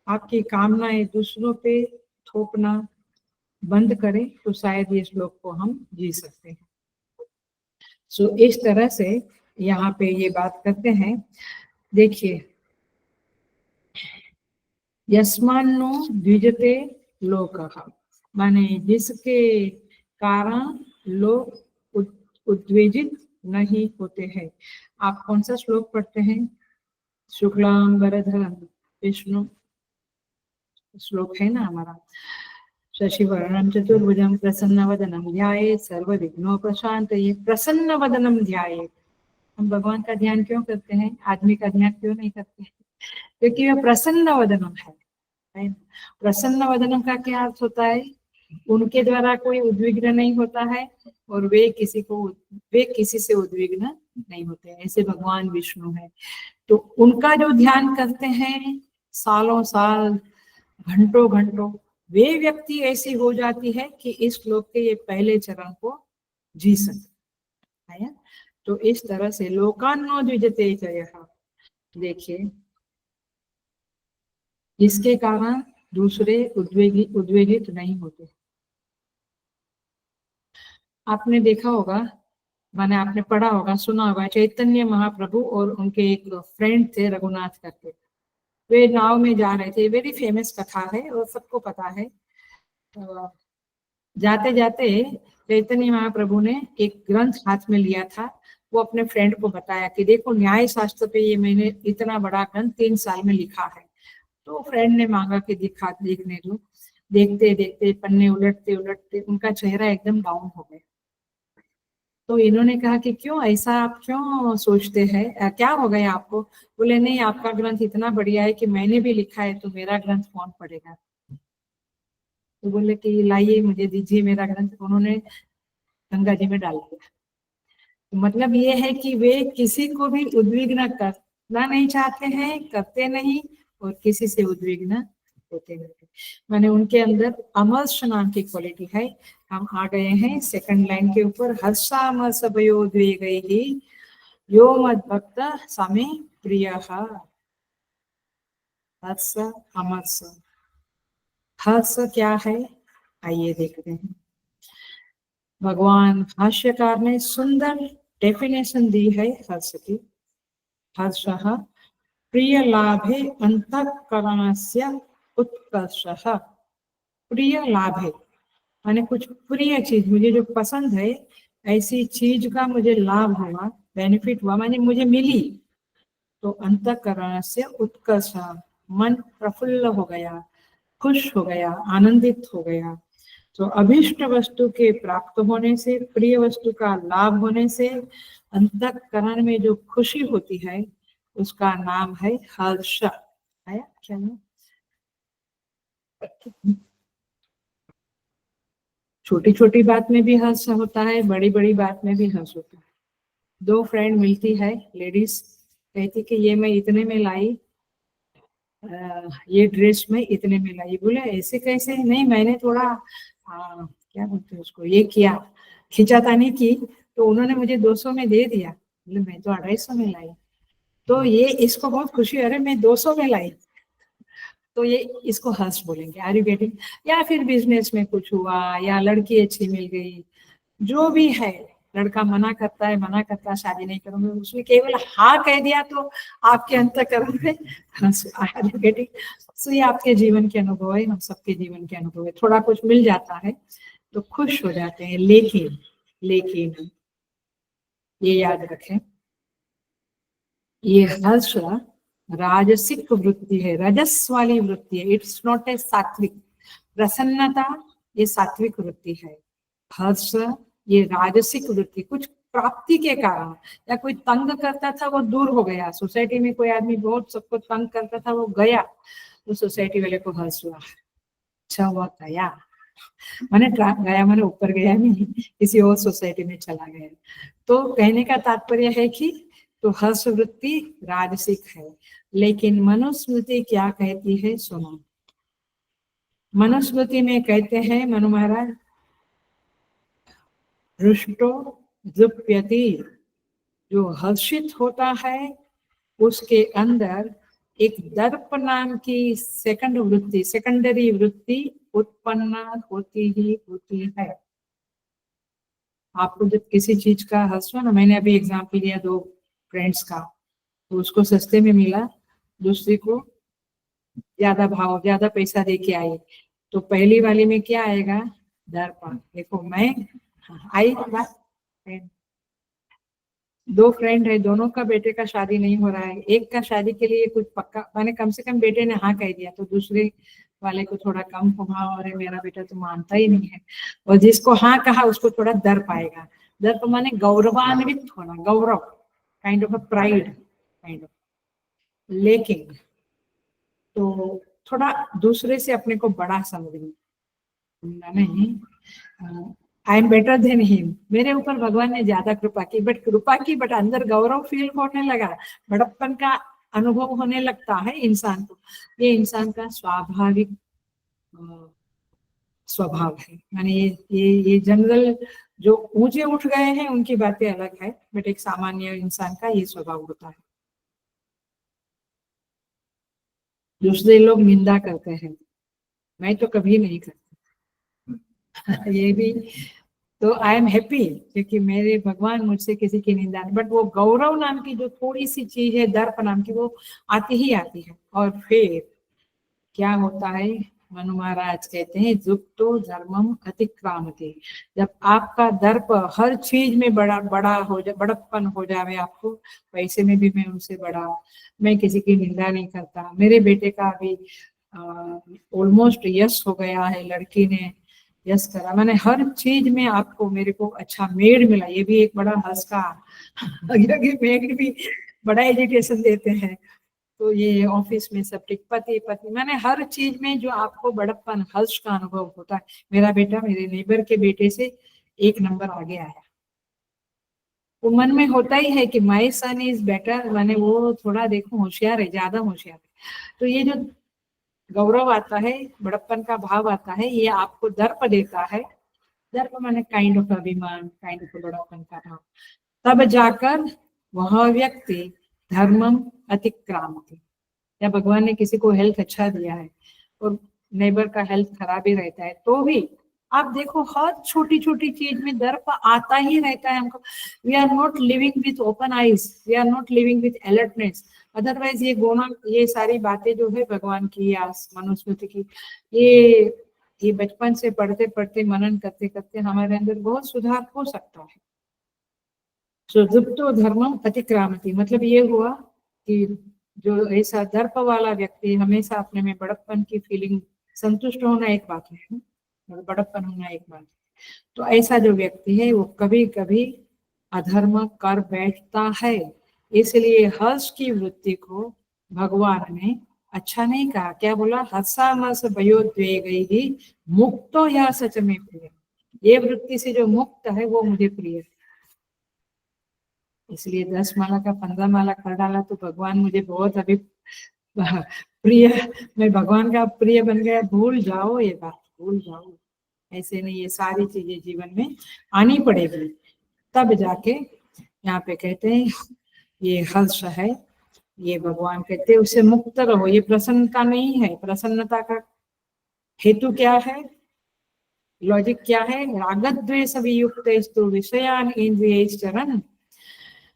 आपकी कामनाएं दूसरों पे थोपना बंद करें तो शायद ये श्लोक को हम जी सकते हैं। सो इस तरह से यहाँ पे ये बात करते हैं। देखिए, यस्मान्नो द्विजते लोकः, माने जिसके कारण लोग उद्वेजित नहीं होते हैं। आप कौन सा श्लोक पढ़ते हैं? शुक्लांबरधरं विष्णु श्लोक है ना हमारा, शशिवर्णं चतुर्भुजं प्रसन्नवदनं ध्यायेत् सर्वविघ्नोपशान्तये। प्रसन्न वदनम ध्यायेत्। हम भगवान का ध्यान क्यों करते हैं? आदमी का ध्यान क्यों नहीं करते हैं? क्योंकि वह प्रसन्न वदनम है। प्रसन्न वदनम का क्या अर्थ होता है? उनके द्वारा कोई उद्विग्न नहीं होता है और वे किसी से उद्विग्न नहीं होते। ऐसे भगवान विष्णु है। तो उनका जो ध्यान करते हैं सालों साल, घंटों घंटों, वे व्यक्ति ऐसी हो जाती है कि इस श्लोक के ये पहले चरण को जी सकते है। तो इस तरह से लोकान्नो द्विजते जयः, देखिए, इसके कारण दूसरे उद्वेगित नहीं होते। आपने देखा होगा, माने आपने पढ़ा होगा, सुना होगा, चैतन्य महाप्रभु और उनके एक फ्रेंड थे रघुनाथ करके। वे नाव में जा रहे थे, वेरी फेमस कथा है और सबको पता है। जाते जाते चैतन्य महाप्रभु ने एक ग्रंथ हाथ में लिया था। वो अपने फ्रेंड को बताया कि देखो, न्याय शास्त्र पे ये मैंने इतना बड़ा ग्रंथ 3 साल में लिखा है। तो फ्रेंड ने मांगा कि देखने दो। देखते देखते पन्ने उलटते उलटते उनका चेहरा एकदम डाउन हो गया। तो इन्होंने कहा कि क्यों ऐसा, आप क्यों सोचते हैं, क्या हो गया आपको? बोले नहीं, आपका ग्रंथ इतना बढ़िया है कि मैंने भी लिखा है, तो मेरा ग्रंथ कौन पढ़ेगा? तो बोले कि लाइए, मुझे दीजिए मेरा ग्रंथ। उन्होंने गंगा जी में डाल दिया। तो मतलब ये है कि वे किसी को भी उद्विग्न करना नहीं चाहते हैं, करते नहीं, और किसी से उद्विग्न होते नहीं। माने उनके अंदर अमर्ष नाम की क्वालिटी है। हम आ गए हैं सेकंड लाइन के ऊपर। हर्षामर्ष भयोद्वेगैः यो मद्भक्त समे प्रियः। हर्ष, अमर्ष। हर्ष क्या है, आइए देखते हैं। भगवान भाष्यकार ने सुंदर डेफिनेशन दी है हर्ष की। हर्षः प्रिय लाभे अंतःकरणस्य उत्कर्षः। प्रिय लाभे माने कुछ प्रिय चीज, मुझे जो पसंद है, ऐसी चीज का मुझे लाभ हुआ, बेनिफिट हुआ, माने मुझे मिली, तो अंतःकरणस्य उत्कर्ष, मन प्रफुल्ल हो गया, खुश हो गया, आनंदित हो गया। तो अभिष्ट वस्तु के प्राप्त होने से, प्रिय वस्तु का लाभ होने से अंतःकरण में जो खुशी होती है उसका नाम है हर्ष। आया क्या नाम? छोटी छोटी बात में भी हर्ष होता है, बड़ी बड़ी बात में भी हर्ष होता है। दो फ्रेंड मिलती है, लेडीज, कहती कि ये मैं इतने में लाई, ये ड्रेस में इतने में लाई। बोले ऐसे कैसे? नहीं, मैंने थोड़ा क्या बोलते हैं उसको, ये किया, खिंचातानी की, तो उन्होंने मुझे 200 में दे दिया। बोले मैं तो 250 में लाई। तो ये इसको बहुत खुशी, अरे मैं 200 में लाई। तो ये इसको हर्ष बोलेंगे। Are you getting? या फिर बिजनेस में कुछ हुआ, या लड़की अच्छी मिल गई, जो भी है, लड़का मना करता है शादी नहीं करूंगी, उसने केवल हाँ कह दिया तो आपके अंतःकरण में हंस आया। गेटिंग? सो ये आपके जीवन के अनुभव है, हम सबके जीवन के अनुभव है। थोड़ा कुछ मिल जाता है तो खुश हो जाते हैं, लेकिन लेकिन ये याद रखें, ये हर्ष राजसिक वृत्ति है, रजस वाली वृत्ति है। इट्स नॉट ए सात्विक। प्रसन्नता ये सात्विक वृत्ति है। हर्ष ये राजसिक वृत्ति, कुछ प्राप्ति के कारण, या कोई तंग करता था वो दूर हो गया, सोसाइटी में कोई आदमी बहुत सबको तंग करता था वो गया, तो सोसाइटी वाले को हर्ष हुआ, अच्छा हुआ गया। मैंने गया, मैंने ऊपर गया नहीं, किसी और सोसाइटी में चला गया। तो कहने का तात्पर्य है कि तो हर्ष वृत्ति राजसिक है, लेकिन मनुस्मृति क्या कहती है सुनो। मनुस्मृति में कहते हैं मनु महाराज, हृष्टो जुप्यति, जो हर्षित होता है उसके अंदर एक दर्प नाम की सेकेंडरी वृत्ति उत्पन्न होती ही होती है। आपको जब किसी चीज का हर्ष हो ना, मैंने अभी एग्जाम्पल लिया 2 फ्रेंड्स का, तो उसको सस्ते में मिला, दूसरे को ज्यादा पैसा दे के आई, तो पहली वाली में क्या आएगा? दर्पण। देखो मैं आई बात, 2 फ्रेंड है, दोनों का बेटे का शादी नहीं हो रहा है, एक का शादी के लिए कुछ पक्का, मैंने कम से कम बेटे ने हाँ कह दिया, तो दूसरे वाले को थोड़ा कम हुआ, और मेरा बेटा तो मानता ही नहीं है। और जिसको हाँ कहा उसको थोड़ा दर्प आएगा। दर्प माने गौरवान्वित होना, गौरव, kind of a pride, kind of. लेकिन तो थोड़ा दूसरे से अपने को बड़ा समझना, नहीं I am better than him, मेरे ऊपर भगवान ने ज्यादा कृपा की, बट अंदर गौरव फील होने लगा, बड़प्पन का अनुभव होने लगता है इंसान को। ये इंसान का स्वाभाविक स्वभाव है। माने ये जनरल जो ऊंचे उठ गए हैं उनकी बातें अलग है, बट एक सामान्य इंसान का ये स्वभाव होता है। दूसरे लोग निंदा करते हैं, मैं तो कभी नहीं करती। ये भी तो आई एम हैप्पी, क्योंकि मेरे भगवान मुझसे किसी की निंदा नहीं, बट वो गौरव नाम की जो थोड़ी सी चीज है, दर्प नाम की, वो आती ही आती है। और फिर क्या होता है, मनु महाराज कहते हैं जुक्तो धर्मम अतिक्रामते, जब आपका दर्प हर चीज में बड़ा बड़ा हो जाए, बड़प्पन हो जाए आपको, पैसे में भी मैं उनसे बड़ा, मैं किसी की निंदा नहीं करता, मेरे बेटे का अभी ऑलमोस्ट यस हो गया है, लड़की ने यस करा, मैंने हर चीज में आपको, मेरे को अच्छा मेड मिला, ये भी एक बड़ा हर्ष का मेड भी बड़ा एजुकेशन देते हैं। तो ये ऑफिस में सब ठीक, पति पत्नी, मैंने हर चीज में जो आपको बड़प्पन हर्ष का अनुभव होता है, मेरा बेटा मेरे नेबर के बेटे से 1 नंबर आगे आया, वो मन में होता ही है कि माई सन इज बेटर, मैंने वो थोड़ा देखो होशियार है, ज्यादा होशियार है। तो ये जो गौरव आता है, बड़प्पन का भाव आता है, ये आपको दर्प देता है। दर्प माने काइंड ऑफ अभिमान, काइंड ऑफ बड़प्पन का भाव। तब जाकर वह व्यक्ति धर्मम अतिक्रामति, या भगवान ने किसी को हेल्थ अच्छा दिया है और नेबर का हेल्थ खराब ही रहता है, तो भी आप देखो हर छोटी छोटी चीज में दर्प आता ही रहता है हमको। We are not living with open eyes, we are not living with alertness. Otherwise ये गुण, ये सारी बातें जो है भगवान की या मनुस्मृति की, ये बचपन से पढ़ते पढ़ते मनन करते करते हमारे अंदर बहुत सुधार हो सकता है। सुजुप्तो धर्मम अतिक्रामति, मतलब ये हुआ कि जो ऐसा दर्प वाला व्यक्ति, हमेशा अपने में बड़प्पन की फीलिंग, संतुष्ट होना एक बात है और बड़प्पन होना एक बात है, तो ऐसा जो व्यक्ति है वो कभी कभी अधर्म कर बैठता है, इसलिए हर्ष की वृत्ति को भगवान ने अच्छा नहीं कहा। क्या बोला? हर्षामर्ष भयोद्वेगैः ही मुक्तो या सच में प्रिय। ये वृत्ति से जो मुक्त है वो मुझे प्रिय है। इसलिए 10 माला का 15 माला कर डाला तो भगवान मुझे बहुत अभी प्रिय, मैं भगवान का प्रिय बन गया। भूल जाओ ये बात, भूल जाओ। ऐसे नहीं, ये सारी चीजें जीवन में आनी पड़ेगी, तब जाके यहाँ पे कहते हैं ये हर्ष है, ये भगवान कहते हैं उससे मुक्त रहो। ये प्रसन्नता नहीं है। प्रसन्नता का हेतु क्या है, लॉजिक क्या है? रागद्वेष वियुक्तैस्तु विषयान् इंद्रियैश्चरन्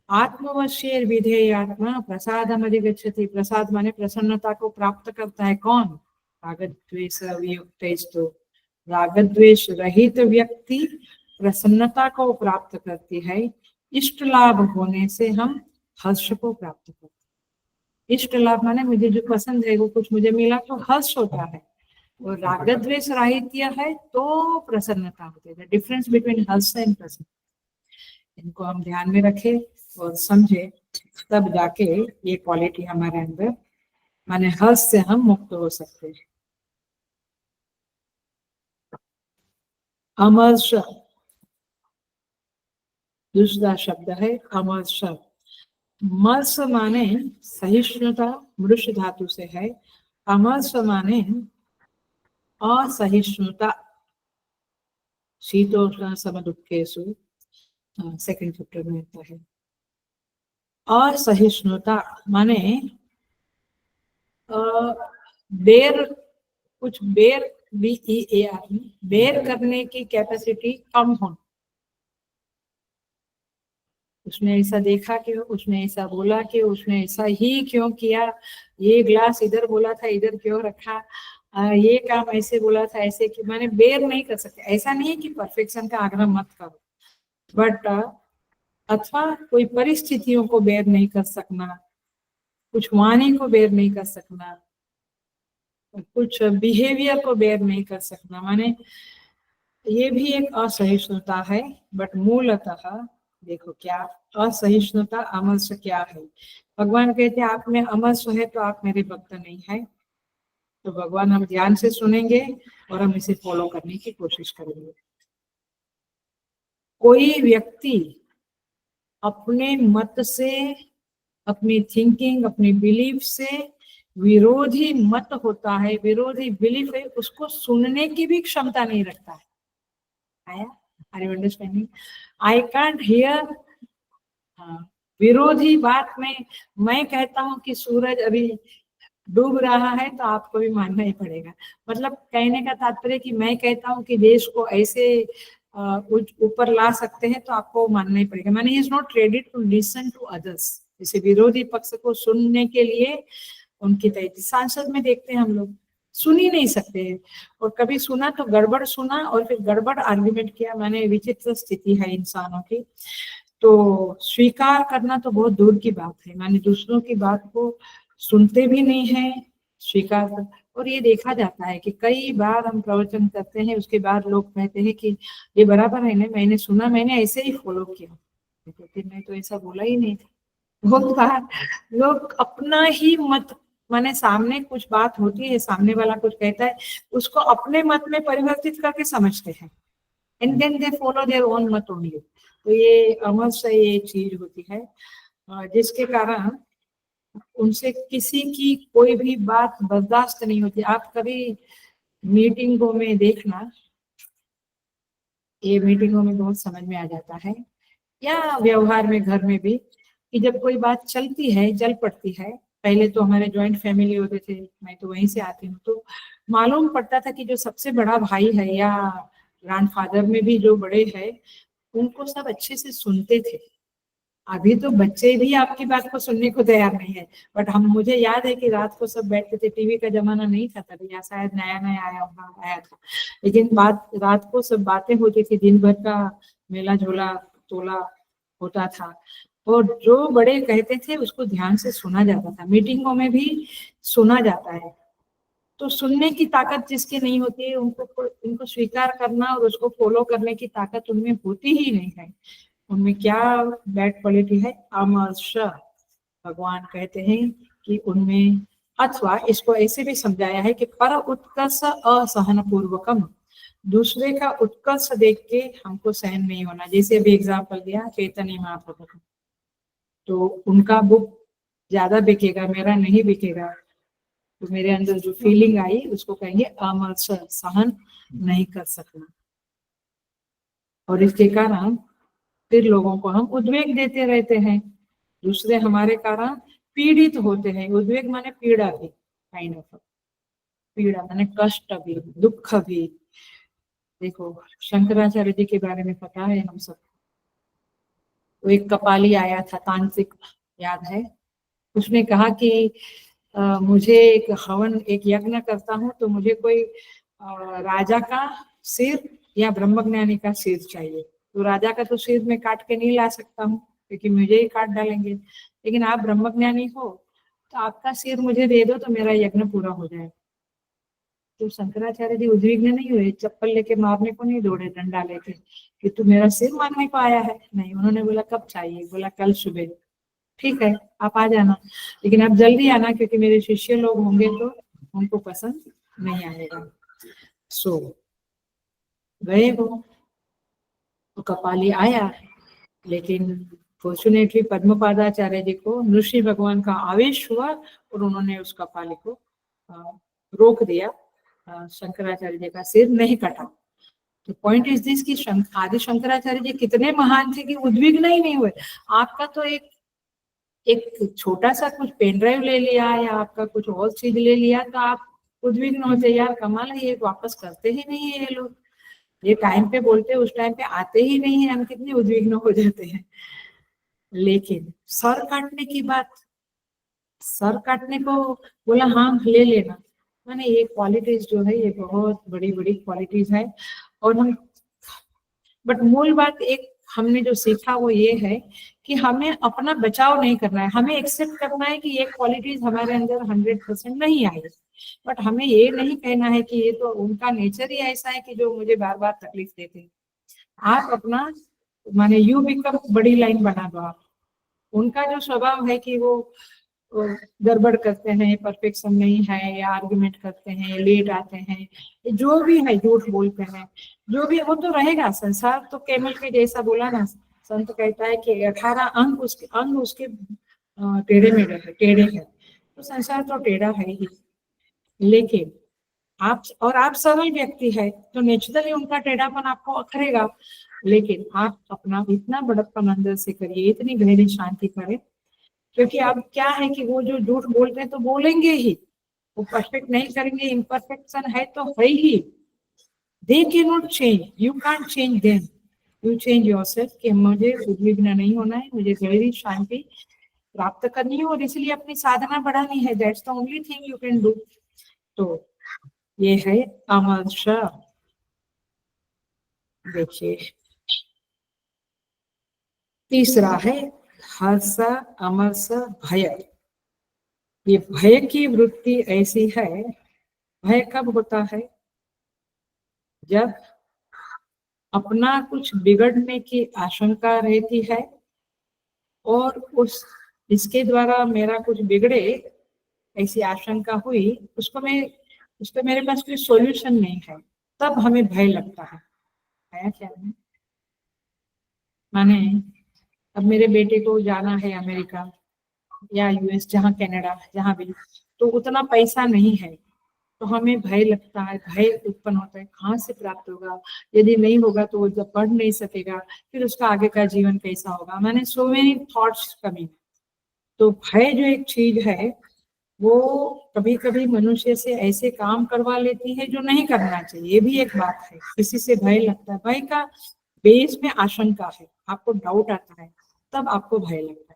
आत्मवश्येर विधेयात्मा प्रसादमधिगच्छति। प्रसाद माने प्रसन्नता को प्राप्त करता है कौन? रागद्वेष वियुक्तैस्तु। रागद्वेष रहित व्यक्ति प्रसन्नता को प्राप्त करती है। इष्ट लाभ होने से हम हर्ष को प्राप्त करते हैं। इष्ट लाभ माने मुझे जो पसंद है वो कुछ मुझे मिला तो हर्ष होता है, और रागद्वेष राहित्य है तो प्रसन्नता होती है। डिफरेंस बिटवीन हर्ष एंड प्रसन्नता, इनको हम ध्यान में रखें और समझे, तब जाके ये क्वालिटी हमारे अंदर, माने हर्ष से हम मुक्त हो सकते हैं। अमर्ष दूसरा शब्द है, अमर्ष। मर्ष माने सहिष्णुता, मृष धातु से है। अमर्ष माने असहिष्णुता। शीतोष्ण समदुःखेषु, सेकंड चैप्टर में आता है। असहिष्णुता माने बेर, कुछ बेर, BEAR, बेर करने की कैपेसिटी कम हो। उसने ऐसा देखा कि, उसने ऐसा बोला कि, उसने ऐसा ही क्यों किया, ये ग्लास इधर बोला था इधर क्यों रखा, ये काम ऐसे बोला था ऐसे कि, माने बेर नहीं कर सकते। ऐसा नहीं है कि परफेक्शन का आग्रह मत करो, बट अथवा कोई परिस्थितियों को बेर नहीं कर सकना, कुछ वाणी को बेर नहीं कर सकना, कुछ बिहेवियर को बेर नहीं कर सकना, माने ये भी एक असहिष्णुता है। बट मूलतः देखो क्या असहिष्णुता, अमर्ष क्या है। भगवान कहते हैं आप में अमर्ष है तो आप मेरे भक्त नहीं है। तो भगवान हम ध्यान से सुनेंगे और हम इसे फॉलो करने की कोशिश करेंगे। कोई व्यक्ति अपने मत से, अपनी थिंकिंग, अपनी बिलीफ से विरोधी मत होता है, विरोधी बिलीफ है, उसको सुनने की भी क्षमता नहीं रखता है। आया? Are you understanding? I can't hear. विरोधी बात में मैं कहता हूँ कि सूरज अभी डूब रहा है तो आपको भी मानना ही पड़ेगा। मतलब कहने का तात्पर्य कि मैं कहता हूँ कि देश को ऐसे ऊपर ला सकते हैं तो आपको मानना ही पड़ेगा। मैंने is not ready to listen to others. जैसे विरोधी पक्ष को सुनने के लिए उनकी तैयारी, सांसद में देखते हैं हम लोग सुन ही नहीं सकते हैं, और कभी सुना तो गड़बड़ सुना और फिर गड़बड़ आर्ग्यूमेंट किया। मैंने विचित्र स्थिति है इंसानों की। तो स्वीकार करना तो बहुत दूर की बात है, माने दूसरों की बात को सुनते भी नहीं है, स्वीकार कर। और ये देखा जाता है कि कई बार हम प्रवचन करते हैं, उसके बाद लोग कहते हैं कि ये बराबर है ना, मैंने सुना, मैंने ऐसे ही फॉलो किया, लेकिन मैं तो ऐसा बोला ही नहीं था। बहुत बार लोग अपना ही मत, माने सामने कुछ बात होती है, सामने वाला कुछ कहता है, उसको अपने मत में परिवर्तित करके समझते हैं, and then they follow their own मत ओनली। तो ये अमल से ये चीज होती है जिसके कारण उनसे किसी की कोई भी बात बर्दाश्त नहीं होती। आप कभी मीटिंगों में देखना, ये मीटिंगों में बहुत समझ में आ जाता है, या व्यवहार में घर में भी, कि जब कोई बात चलती है, चल पड़ती है। पहले तो हमारे जॉइंट फैमिली होते थे, मैं तो वहीं से आती हूँ, तो मालूम पड़ता था कि जो सबसे बड़ा भाई है या ग्रैंडफादर में भी जो बड़े हैं, उनको सब अच्छे से सुनते थे। अभी तो बच्चे भी आपकी बात को सुनने को तैयार नहीं है। बट हम, मुझे याद है कि रात को सब बैठते थे, टीवी का जमाना नहीं था तभी, या शायद नया नया आया था, लेकिन बात रात को सब बातें होती थी, दिन भर का मेला झोला तोला होता था, और जो बड़े कहते थे उसको ध्यान से सुना जाता था। मीटिंगों में भी सुना जाता है। तो सुनने की ताकत जिसकी नहीं होती है, उनको स्वीकार करना और उसको फॉलो करने की ताकत उनमें होती ही नहीं है। उनमें क्या बैड क्वालिटी है? अमर्ष। भगवान कहते हैं कि उनमें, अथवा इसको ऐसे भी समझाया है कि पर उत्कर्ष असहन पूर्वकम, दूसरे का उत्कर्ष देख के हमको सहन नहीं होना। जैसे अभी एग्जाम्पल दिया चैतन्य महाप्रभु का, तो उनका बुक ज्यादा बिकेगा, मेरा नहीं बिकेगा, तो मेरे अंदर जो फीलिंग आई उसको कहेंगे अमर्ष, सहन नहीं कर सकना। और इसके कारण फिर लोगों को हम उद्वेग देते रहते हैं, दूसरे हमारे कारण पीड़ित होते हैं। उद्वेग माने पीड़ा भी, काइंड ऑफ पीड़ा माने कष्ट भी, दुख भी। देखो शंकराचार्य जी के बारे में पता है हम सब, वो एक कपाली आया था तांत्रिक, याद है, उसने कहा कि मुझे एक हवन, एक यज्ञ करता हूँ तो मुझे कोई राजा का सिर या ब्रह्मज्ञानी का सिर चाहिए। तो राजा का तो सिर मैं काट के नहीं ला सकता हूँ क्योंकि मुझे ही काट डालेंगे, लेकिन आप ब्रह्मज्ञानी हो तो आपका सिर मुझे दे दो तो मेरा यज्ञ पूरा हो जाए। तो शंकराचार्य जी उद्विग्न नहीं हुए, चप्पल लेके मारने को नहीं दौड़े डंडा लेके कि तू मेरा सिर मारने को आया है, नहीं। उन्होंने बोला कब चाहिए, बोला कल सुबह। ठीक है आप आ जाना, लेकिन आप जल्दी आना क्योंकि मेरे शिष्य लोग होंगे तो उनको पसंद नहीं आएगा। सो गए वो, तो कपाली आया, लेकिन फॉर्चुनेटली पद्मपादाचार्य जी को ऋषि भगवान का आवेश हुआ और उन्होंने उस कपाली को रोक दिया, शंकराचार्य जी का सिर नहीं कटा। तो पॉइंट इज दिस कि आदि शंकराचार्य जी कितने महान थे कि उद्विग्न ही नहीं हुए। आपका तो एक छोटा सा कुछ पेन ड्राइव ले लिया या आपका कुछ और चीज ले लिया तो आप उद्विग्न होते, यार कमाल है ये वापस करते ही नहीं है ये लोग, ये टाइम पे बोलते उस टाइम पे आते ही नहीं है, हम कितने उद्विग्न हो जाते हैं। लेकिन सर काटने की बात, सर काटने को बोला हाँ ले लेना, माने ये क्वालिटीज जो है ये बहुत बड़ी बड़ी क्वालिटीज है। और हम, बट मूल बात एक हमने जो सीखा वो ये है कि हमें अपना बचाव नहीं करना है, हमें एक्सेप्ट करना है कि ये क्वालिटीज हमारे अंदर 100% नहीं आई, बट हमें ये नहीं कहना है कि ये तो उनका नेचर ही ऐसा है कि जो मुझे बार बार तकलीफ देते हैं। आप अपना माने यू बिकम, बड़ी लाइन बना दो आप। उनका जो स्वभाव है कि वो गड़बड़ करते हैं, परफेक्शन नहीं है, या आर्गुमेंट करते हैं, लेट आते हैं, जो भी है, झूठ बोलते हैं, जो भी वो तो रहेगा। संसार तो कैमल के जैसा, बोला ना संत कहता है कि 18 अंग उसके टेढ़े मेढ़े है, टेढ़े है, तो संसार तो टेढ़ा है ही। लेकिन आप सरल व्यक्ति है तो नेचुरली उनका टेढ़ापन आपको अखरेगा, लेकिन आप अपना इतना बड़प्पन अंदर से करिए, इतनी गहरी शांति करें, क्योंकि अब क्या है कि वो जो झूठ बोलते हैं तो बोलेंगे ही, वो परफेक्ट नहीं करेंगे, इम्परफेक्शन है तो है ही। They can not change, you can't change them, you change yourself कि मुझे उद्विग्न नहीं होना है, मुझे गहरी शांति प्राप्त करनी है और इसलिए अपनी साधना बढ़ानी है। That's the only thing you can do. तो ये है अमर्ष। देखिए तीसरा है हर्ष, अमर्ष, भय। ये भय की वृत्ति ऐसी है, भय कब होता है, जब अपना कुछ बिगड़ने की आशंका रहती है और उस इसके द्वारा मेरा कुछ बिगड़े ऐसी आशंका हुई, उसको मेरे पास कोई सॉल्यूशन नहीं है, तब हमें भय लगता है। आया क्या है? माने अब मेरे बेटे को जाना है अमेरिका या यूएस, जहाँ कनाडा, जहाँ भी, तो उतना पैसा नहीं है, तो हमें भय लगता है, भय उत्पन्न होता है, कहाँ से प्राप्त होगा, यदि नहीं होगा तो वो जब पढ़ नहीं सकेगा, फिर उसका आगे का जीवन कैसा होगा, मैंने सो मेनी थॉट्स कमिंग। तो भय जो एक चीज है वो कभी कभी मनुष्य से ऐसे काम करवा लेती है जो नहीं करना चाहिए, ये भी एक बात है, किसी से भय लगता है। भय का बेस में आशंका है, आपको डाउट आता है तब आपको भय लगता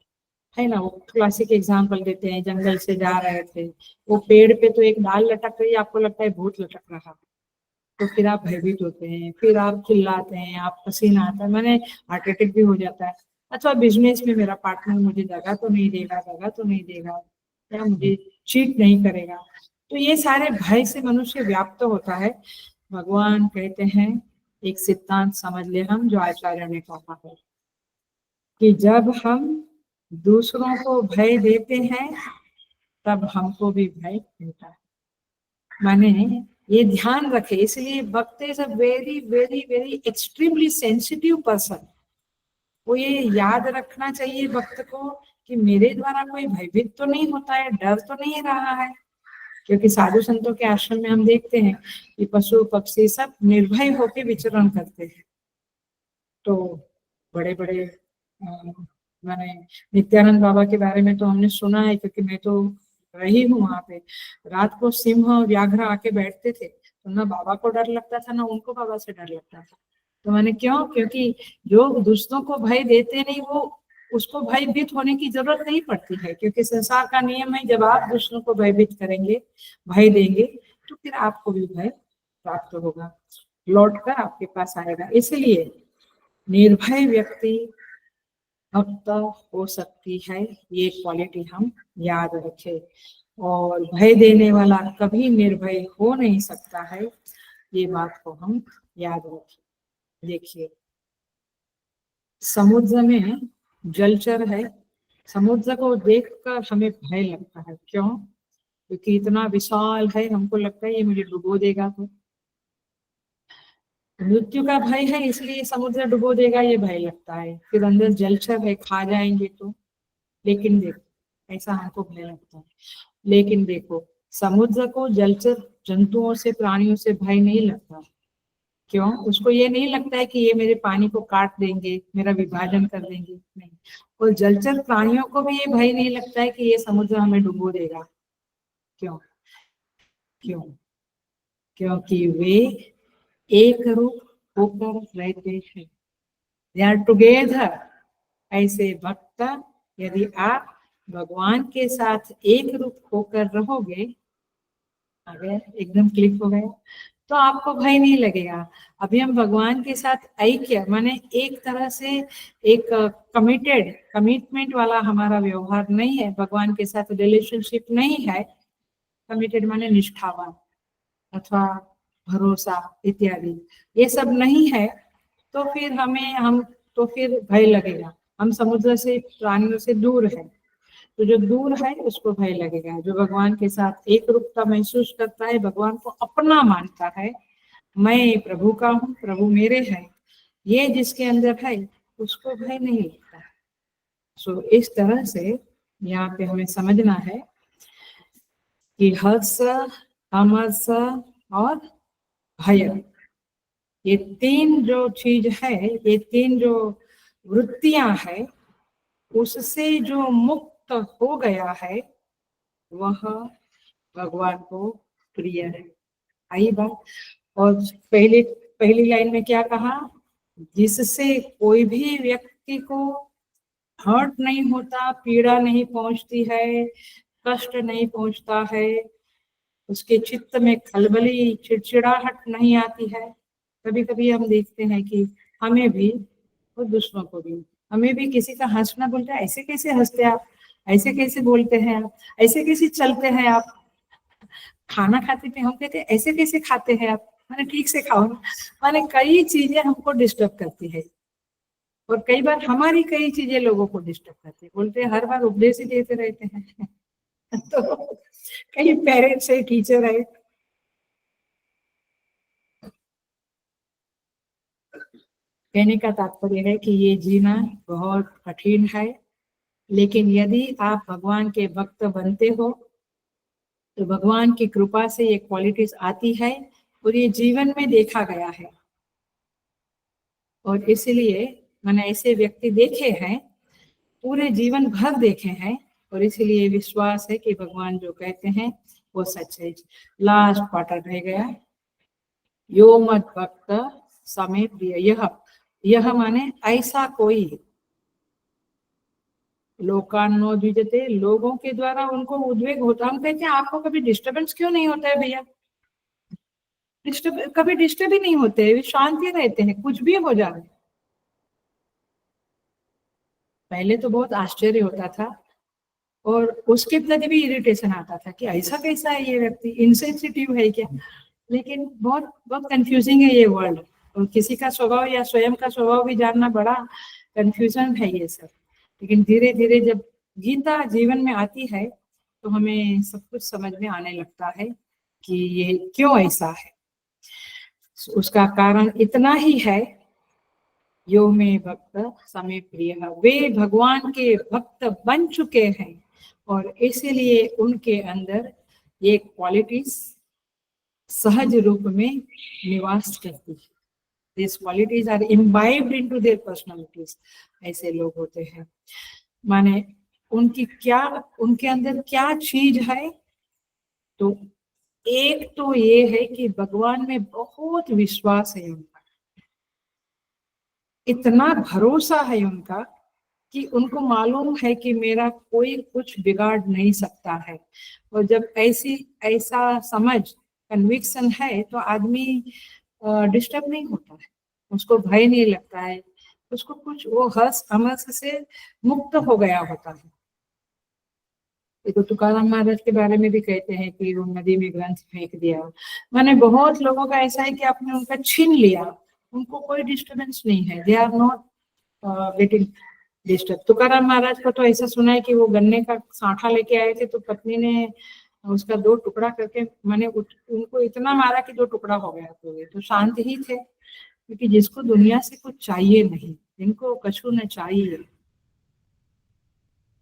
है ना। वो क्लासिक एग्जाम्पल देते हैं, जंगल से जा रहे थे, वो पेड़ पे तो एक डाल लटक रही है, आपको लगता है भूत लटक रहा है, तो फिर आप भयभीत होते हैं, फिर आप चिल्लाते हैं, आप पसीना आता है, मैंने हार्ट अटैक भी हो जाता है। अच्छा बिजनेस में मेरा पार्टनर मुझे जगह तो नहीं देगा, जगह तो नहीं देगा, या मुझे चीट नहीं करेगा, तो ये सारे भय से मनुष्य व्याप्त होता है। भगवान कहते हैं एक सिद्धांत समझ ले हम, जो आचार्य ने कहा है कि जब हम दूसरों को भय देते हैं तब हमको भी भय मिलता है। माने ये ध्यान रखे, इसलिए भक्त is a very very very extremely sensitive person. वो ये याद रखना चाहिए भक्त को कि मेरे द्वारा कोई भयभीत तो नहीं होता है, डर तो नहीं रहा है। क्योंकि साधु संतों के आश्रम में हम देखते हैं कि पशु पक्षी सब निर्भय होकर विचरण करते हैं। तो बड़े बड़े माने नित्यानंद बाबा के बारे में तो हमने सुना है, क्योंकि मैं तो रही हूँ वहां पे। रात को सिंह और व्याघ्र आके बैठते थे, तो ना बाबा को डर लगता था ना उनको बाबा से डर लगता था। तो मैंने क्यों, क्योंकि जो दूसरों को भय देते नहीं वो उसको भयभीत होने की जरूरत नहीं पड़ती है। क्योंकि संसार का नियम है, जब आप दूसरों को भयभीत करेंगे, भय देंगे, तो फिर आपको भी भय प्राप्त होगा, लौट कर आपके पास आएगा। इसलिए निर्भय व्यक्ति भक्त हो सकती है, ये क्वालिटी हम याद रखें। और भय देने वाला कभी निर्भय हो नहीं सकता है, ये बात को हम याद रखें। देखिए, समुद्र में जलचर है, समुद्र को देखकर हमें भय लगता है। क्यों? क्योंकि इतना विशाल है, हमको लगता है ये मुझे डुबो देगा। तो मृत्यु का भय है, इसलिए समुद्र डुबो देगा ये भय लगता है। फिर अंदर जलचर है, खा जाएंगे तो। लेकिन देखो, ऐसा हमको भय लगता है। लेकिन देखो, समुद्र को जलचर जंतुओं से, प्राणियों से भय नहीं लगता। क्यों? उसको ये नहीं लगता है कि ये मेरे पानी को काट देंगे, मेरा विभाजन कर देंगे, नहीं। और जलचर प्राणियों को भी ये भय नहीं लगता है कि ये समुद्र हमें डुबो देगा। क्यों? क्यों? क्योंकि वे एक रूप होकर रहते हैं, दे आर टुगेदर। ऐसे भक्त, यदि आप भगवान के साथ एक रूप होकर रहोगे, अगर एकदम क्लिक हो गया, तो आपको भय नहीं लगेगा। अभी हम भगवान के साथ ऐक्य, माने एक तरह से एक कमिटमेंट वाला हमारा व्यवहार नहीं है, भगवान के साथ रिलेशनशिप नहीं है। कमिटेड माने निष्ठावान अथवा भरोसा इत्यादि, ये सब नहीं है। तो फिर हम तो फिर भय लगेगा। हम समुद्र से, प्राणियों से दूर है, तो जो दूर है उसको भय लगेगा। जो भगवान के साथ एक रूपता महसूस करता है, भगवान को अपना मानता है, मैं प्रभु का हूँ, प्रभु मेरे हैं, ये जिसके अंदर है, उसको भय नहीं लगता। सो इस तरह से यहाँ पे हमें समझना है कि हर्ष, अमर्ष और भय, ये तीन जो चीज है, ये तीन जो वृत्तियां है, उससे जो मुक्त हो गया है वह भगवान को प्रिय है। आई बात। और पहली लाइन में क्या कहा? जिससे कोई भी व्यक्ति को हर्ट नहीं होता, पीड़ा नहीं पहुंचती है, कष्ट नहीं पहुंचता है, उसके चित्त में खलबली, चिड़चिड़ाहट नहीं आती है। कभी कभी हम देखते हैं कि हमें भी और दूसरों को भी, हमें भी किसी का हंसना बोलते हैं, ऐसे कैसे हंसते आप, ऐसे कैसे बोलते हैं आप, ऐसे कैसे चलते हैं आप, खाना खाते थे हम कहते ऐसे कैसे खाते हैं आप, मैंने ठीक से खाओ ना। माने कई चीजें हमको डिस्टर्ब करती है, और कई बार हमारी कई चीजें लोगों को डिस्टर्ब करती है। बोलते हैं हर बार उपदेश ही देते रहते हैं। तो कई पेरेंट्स है, टीचर है। कहने का तात्पर्य है कि ये जीना बहुत कठिन है, लेकिन यदि आप भगवान के भक्त बनते हो तो भगवान की कृपा से ये क्वालिटीज आती है, और ये जीवन में देखा गया है। और इसलिए मैंने ऐसे व्यक्ति देखे हैं, पूरे जीवन भर देखे हैं, और इसलिए विश्वास है कि भगवान जो कहते हैं वो सच है। लास्ट पार्ट रह गया, यो मत भक्त समे प्रिय। यह माने ऐसा कोई, लोकान्नो द्विजते, लोगों के द्वारा उनको उद्वेग होता। हम कहते हैं आपको कभी डिस्टर्बेंस क्यों नहीं होता है भैया? कभी डिस्टर्ब ही नहीं होते, वे शांति रहते हैं, कुछ भी हो जाए। पहले तो बहुत आश्चर्य होता था, और उसके प्रति भी इरिटेशन आता था कि ऐसा कैसा है ये व्यक्ति, इनसेंसिटिव है क्या। लेकिन बहुत बहुत कंफ्यूजिंग है ये वर्ल्ड, और किसी का स्वभाव या स्वयं का स्वभाव भी जानना बड़ा कंफ्यूजन है ये सब। लेकिन धीरे धीरे जब गीता जीवन में आती है तो हमें सब कुछ समझ में आने लगता है कि ये क्यों ऐसा है। उसका कारण इतना ही है, यो में भक्त समय प्रिय, वे भगवान के भक्त बन चुके हैं और इसीलिए उनके अंदर ये क्वालिटीज सहज रूप में निवास करती है। These qualities are imbibed into their personalities. ऐसे लोग होते हैं, माने उनके अंदर क्या चीज है, तो एक तो ये है कि भगवान में बहुत विश्वास है उनका, इतना भरोसा है उनका कि उनको मालूम है कि मेरा कोई कुछ बिगाड़ नहीं सकता है। और जब ऐसा समझ कन्विक्शन है तो आदमी डिस्टर्ब नहीं होता है, उसको भय नहीं लगता है, उसको कुछ वो हर्ष अमर्ष से मुक्त हो गया होता है। तो तुकाराम महाराज के बारे में भी कहते हैं कि वो नदी में ग्रंथ फेंक दिया, माने बहुत लोगों का ऐसा है कि आपने उनका छीन लिया, उनको कोई डिस्टर्बेंस नहीं है, they are not getting disturb. Tukaram Maharaj को तो ऐसा सुना है कि वो गन्ने का साठा लेके आए थे तो पत्नी ने उसका 2 टुकड़ा करके माने उनको इतना मारा कि 2 टुकड़ा हो गया। तो ये तो शांत ही थे, क्योंकि जिसको दुनिया से कुछ चाहिए नहीं, जिनको कछु न चाहिए,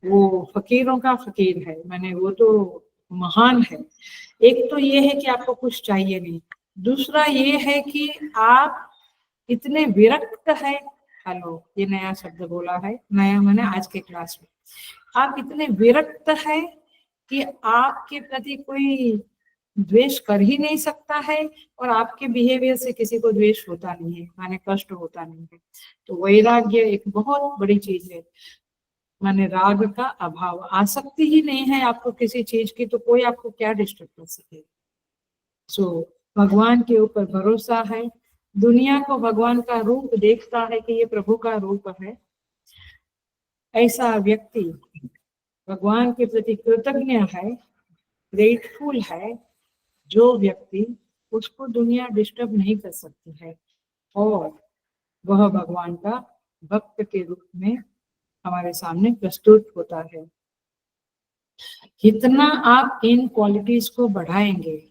वो फकीरों का फकीर है, माने वो तो महान है। एक तो ये है कि आपको कुछ चाहिए नहीं, दूसरा ये है कि आप इतने विरक्त है। हेलो, ये नया शब्द बोला है, नया मैंने आज के क्लास में, आप इतने विरक्त है कि आपके प्रति कोई द्वेष कर ही नहीं सकता है और आपके बिहेवियर से किसी को द्वेष होता नहीं है, माने कष्ट होता नहीं है। तो वैराग्य एक बहुत बड़ी चीज है, माने राग का अभाव, आसक्ति ही नहीं है आपको किसी चीज की, तो कोई आपको क्या डिस्टर्ब कर सके। सो भगवान के ऊपर भरोसा है, दुनिया को भगवान का रूप देखता है कि ये प्रभु का रूप है, ऐसा व्यक्ति भगवान के प्रति कृतज्ञ है, ग्रेटफुल है, जो व्यक्ति, उसको दुनिया डिस्टर्ब नहीं कर सकती है और वह भगवान का भक्त के रूप में हमारे सामने प्रस्तुत होता है। जितना आप इन क्वालिटीज को बढ़ाएंगे,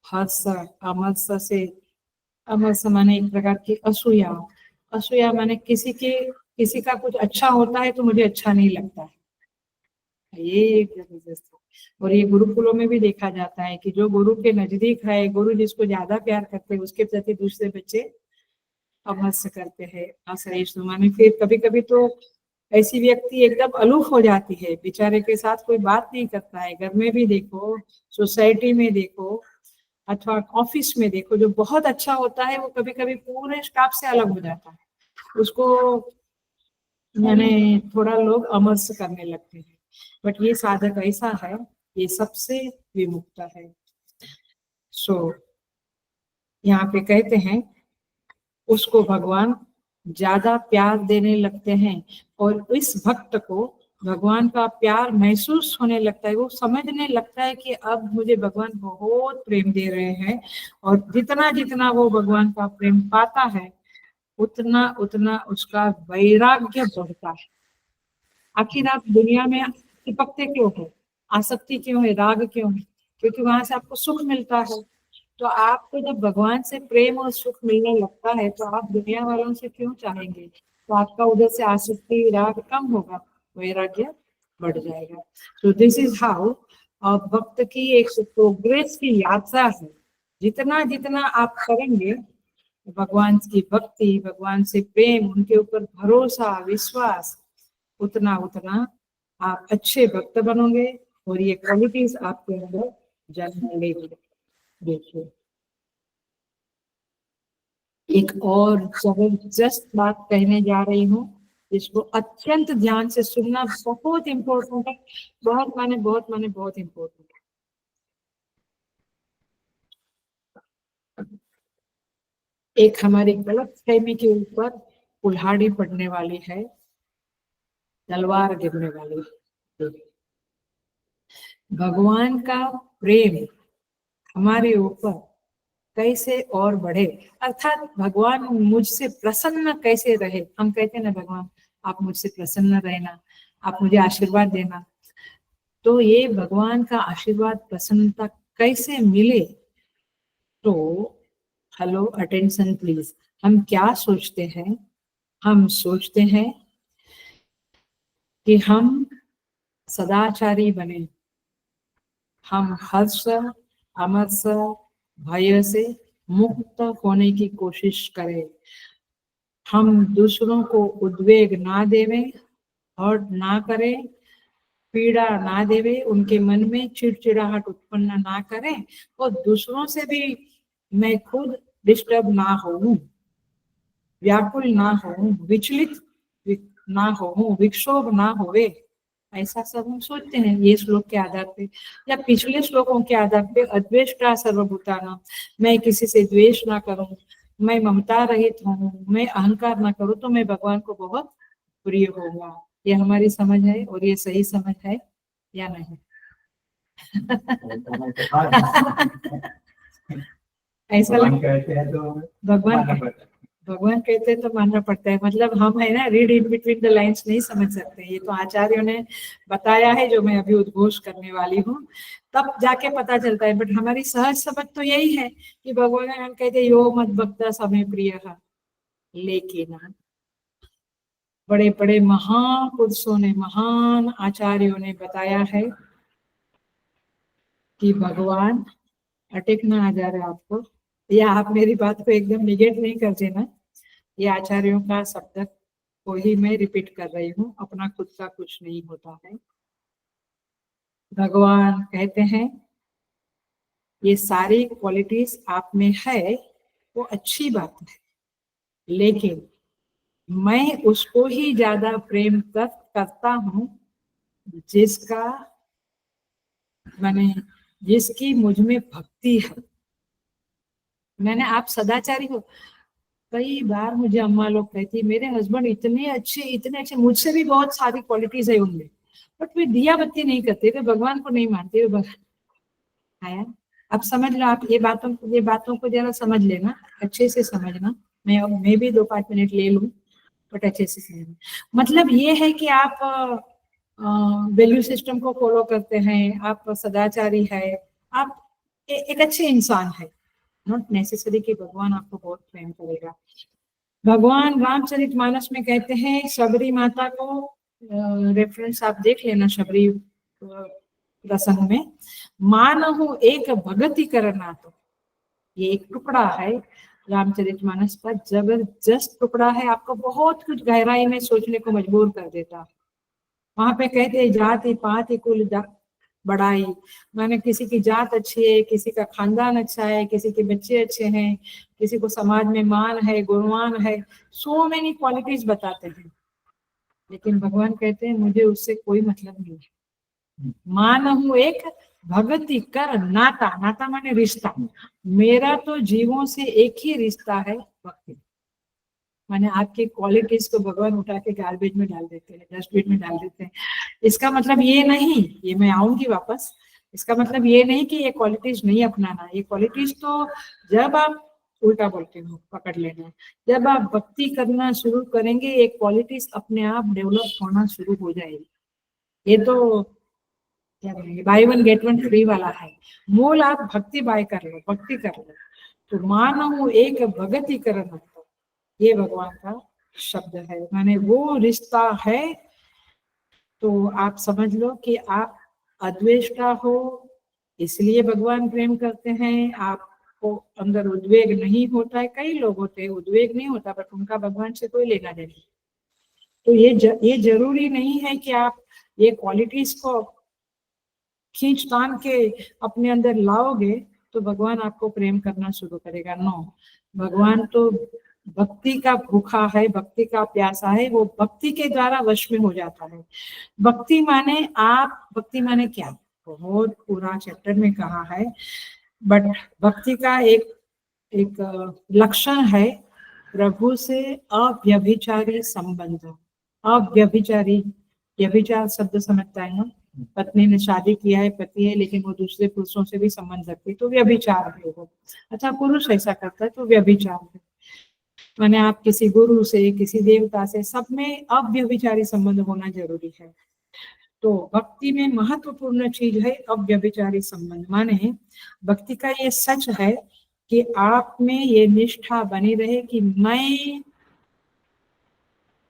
हर्ष अमर्ष से, अमर्ष माने एक प्रकार की असूया, असूया माने किसी का कुछ अच्छा होता है तो मुझे अच्छा नहीं लगता है, ये एक जबरदस्त है। और ये गुरुकुलों में भी देखा जाता है कि जो गुरु के नजदीक है, गुरु जिसको ज्यादा प्यार करते हैं, उसके प्रति दूसरे बच्चे अमर्ष करते हैं, असहिष्णु तो माने। फिर कभी कभी तो ऐसी व्यक्ति एकदम अलूफ हो जाती है, बेचारे के साथ कोई बात नहीं करता है। घर में भी देखो, सोसाइटी में देखो, अथवा ऑफिस में देखो, जो बहुत अच्छा होता है वो कभी कभी पूरे स्टाफ से अलग हो जाता है, उसको मैंने थोड़ा लोग अमर्ष करने लगते हैं। बट ये साधक ऐसा है, ये सबसे विमुक्त है। सो यहाँ पे कहते हैं उसको भगवान ज्यादा प्यार देने लगते हैं और इस भक्त को भगवान का प्यार महसूस होने लगता है, वो समझने लगता है कि अब मुझे भगवान बहुत प्रेम दे रहे हैं। और जितना जितना वो भगवान का प्रेम पाता है, उतना उतना उसका वैराग्य बढ़ता है। आखिर आप दुनिया में चिपकते क्यों हो, आसक्ति क्यों है, राग क्यों है? क्योंकि वहां से आपको सुख मिलता है। तो आपको जब भगवान से प्रेम और सुख मिलने लगता है तो आप दुनिया वालों से क्यों चाहेंगे? तो आपका उधर से आसक्ति राग कम होगा, वैराग्य बढ़ जाएगा। तो दिस इज हाउ भक्त की एक प्रोग्रेस की यात्रा है। जितना जितना आप करेंगे भगवान की भक्ति, भगवान से प्रेम, उनके ऊपर भरोसा, विश्वास, उतना उतना आप अच्छे भक्त बनोगे और ये क्वालिटीज आपके अंदर जन्म लेंगे। देखिए, एक और जबरदस्त बात कहने जा रही हूँ, जिसको अत्यंत ध्यान से सुनना बहुत इम्पोर्टेंट है, बहुत माने बहुत इम्पोर्टेंट है। एक हमारी गलतफहमी के ऊपर कुल्हाड़ी पड़ने वाली है, तलवार गिरने वाली है। भगवान का प्रेम हमारे ऊपर कैसे और बढ़े, अर्थात भगवान मुझसे प्रसन्न कैसे रहे। हम कहते हैं ना, भगवान आप मुझसे प्रसन्न रहना, आप मुझे आशीर्वाद देना। तो ये भगवान का आशीर्वाद, प्रसन्नता कैसे मिले? तो हेलो, अटेंशन प्लीज। हम क्या सोचते हैं? हम सोचते हैं कि हम सदाचारी बने, हम हर्ष अमर्ष भय से मुक्त होने की कोशिश करें, हम दूसरों को उद्वेग ना देवें और ना करें, पीड़ा ना देवे, उनके मन में चिड़चिड़ाहट उत्पन्न ना करें, और दूसरों से भी मैं खुद डिस्टर्ब ना होऊं, व्याकुल ना होऊं, विचलित ना होऊं, विक्षोभ ना होवे। ऐसा सब हम सोचते हैं ये श्लोक के आधार पे या पिछले श्लोकों के आधार पे। अद्वेष्टा सर्वभूतानां, मैं किसी से द्वेष ना करूं, मैं ममता रहित हूँ, मैं अहंकार ना करूं, तो मैं भगवान को बहुत प्रिय होगा। ये हमारी समझ है और ये सही समझ है या नहीं? ऐसा कहते हैं तो भगवान कहते हैं तो मानना पड़ता है। मतलब हम है ना, read in between the lines नहीं समझ सकते। ये तो आचार्यों ने बताया है, जो मैं अभी उद्घोष करने वाली हूँ, तब जाके पता चलता है। बट हमारी सहज समझ तो यही है कि भगवान कहते यो मत भक्ता समय प्रिय। लेकिन बड़े बड़े महापुरुषों ने, महान आचार्यों ने बताया है कि भगवान, अटकना आ जा रहा है आपको, या आप मेरी बात को एकदम निगेट नहीं कर देना, ये आचार्यों का शब्द को ही मैं रिपीट कर रही हूँ, अपना खुद का कुछ नहीं होता है। भगवान कहते हैं ये सारी क्वालिटीज आप में है, वो अच्छी बात है, लेकिन मैं उसको ही ज्यादा प्रेम करता हूँ जिसका मैंने जिसकी मुझ में भक्ति है। मैंने आप सदाचारी हो, कई बार मुझे अम्मा लोग कहती मेरे हस्बैंड इतने अच्छे, मुझसे भी बहुत सारी क्वालिटीज है उनमें, बट वे दिया बत्ती नहीं करते, वे भगवान को नहीं मानते। वे आया, अब समझ लो, आप ये बातों को जरा समझ लेना, अच्छे से समझना। मैं भी 2-5 मिनट ले लूं, बट अच्छे से समझना। मतलब ये है कि आप वैल्यू सिस्टम को फॉलो करते हैं, आप सदाचारी है, आप एक अच्छे इंसान है, नॉट नेसेसरी कि भगवान आपको बहुत प्रेम करेगा। भगवान रामचरितमानस में कहते हैं, शबरी माता को रेफरेंस आप देख लेना, शबरी प्रसंग में, मानहु एक भगति करना। तो ये एक टुकड़ा है रामचरितमानस का, जबरदस्त टुकड़ा है, आपको बहुत कुछ गहराई में सोचने को मजबूर कर देता। वहां पे कहते हैं जाति पाति कुल बढ़ाई, माने किसी की जात अच्छी है, किसी का खानदान अच्छा है, किसी के बच्चे अच्छे हैं, किसी को समाज में मान है, गुणवान है, सो मेनी क्वालिटीज बताते हैं। लेकिन भगवान कहते हैं मुझे उससे कोई मतलब नहीं है, मानहु एक भगति कर नाता। नाता माने रिश्ता, मेरा तो जीवों से एक ही रिश्ता है, भक्ति। माने आपकी क्वालिटीज को भगवान उठा के गार्बेज में डाल देते हैं, डस्टबिन में डाल देते हैं। इसका मतलब ये नहीं, ये मैं आऊंगी वापस, इसका मतलब ये नहीं कि ये क्वालिटीज नहीं अपनाना। ये क्वालिटीज तो जब आप, उल्टा बोलते हो, पकड़ लेना, जब आप भक्ति करना शुरू करेंगे, ये क्वालिटीज अपने आप डेवलप होना शुरू हो जाएगी। ये तो क्या कहेंगे, by one get one free वाला है। मूल आप भक्ति बाय कर लो, भक्ति कर लो, तो मानो एक भगति करना, ये भगवान का शब्द है, माने वो रिश्ता है। तो आप समझ लो कि आप अद्वेष्टा हो, इसलिए भगवान प्रेम करते हैं। आपको अंदर उद्वेग नहीं होता है, कई लोग होते हैं उद्वेग नहीं होता, बट उनका भगवान से कोई लेना देना। तो ये जरूरी नहीं है कि आप ये क्वालिटीज को खींच तान के अपने अंदर लाओगे तो भगवान आपको प्रेम करना शुरू करेगा। नो, भगवान तो भक्ति का भूखा है, भक्ति का प्यासा है, वो भक्ति के द्वारा वश में हो जाता है। भक्ति माने क्या, बहुत पूरा चैप्टर में कहा है, बट भक्ति का एक लक्षण है प्रभु से अव्यभिचारी संबंध। अव्यभिचारी, व्यभिचार शब्द समझता है ना, पत्नी ने शादी किया है, पति है, लेकिन वो दूसरे पुरुषों से भी संबंध रखती, तो व्यभिचार है वो। अच्छा, पुरुष ऐसा करता है तो व्यभिचार है। माने आप किसी गुरु से, किसी देवता से, सब में अव्यभिचारी संबंध होना जरूरी है। तो भक्ति में महत्वपूर्ण चीज है अव्यभिचारी संबंध। माने भक्ति का ये सच है कि आप में ये निष्ठा बनी रहे कि मैं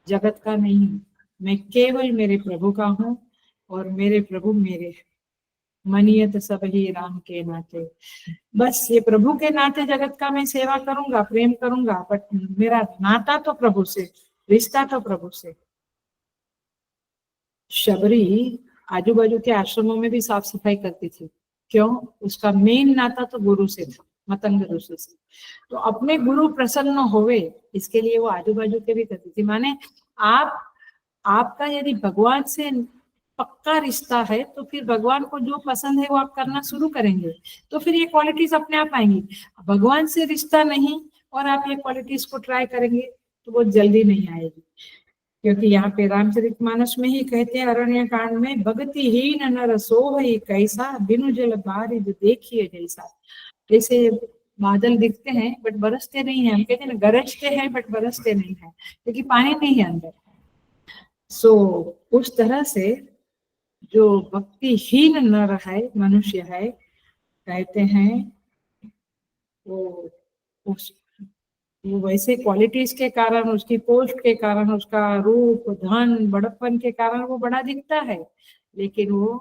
जगत का नहीं हूँ, मैं केवल मेरे प्रभु का हूँ और मेरे प्रभु मेरे हैं। मनियत सब ही राम के नाते, बस ये प्रभु के नाते जगत का मैं सेवा करूंगा, प्रेम करूंगा, बट मेरा नाता तो प्रभु से, रिश्ता तो प्रभु से। शबरी आजू बाजू के आश्रमों में भी साफ सफाई करती थी, क्यों? उसका मेन नाता तो गुरु से था, मतंग ऋषि से। तो अपने गुरु प्रसन्न होवे इसके लिए वो आजू बाजू के भी करती थी। माने आपका यदि भगवान से पक्का रिश्ता है तो फिर भगवान को जो पसंद है वो आप करना शुरू करेंगे, तो फिर ये क्वालिटीज अपने आप आएंगी। भगवान से रिश्ता नहीं और आप ये क्वालिटीज को ट्राई करेंगे तो वो जल्दी नहीं आएगी। क्योंकि यहाँ पे रामचरितमानस में ही कहते हैं, अरण्य कांड में, भगति हीन नर सोहई कैसा, बिनु जल बारिद देखिए जैसा। जैसे बादल दिखते हैं बट बरसते नहीं है, हम कहते हैं ना गरजते हैं बट बरसते नहीं है, क्योंकि पानी नहीं है अंदर। सो उस तरह से जो भक्तिहीन नर है, मनुष्य है, कहते हैं वो उस वो वैसे क्वालिटीज के कारण, उसकी पोस्ट के कारण, उसका रूप, धन, बड़प्पन के कारण वो बड़ा दिखता है, लेकिन वो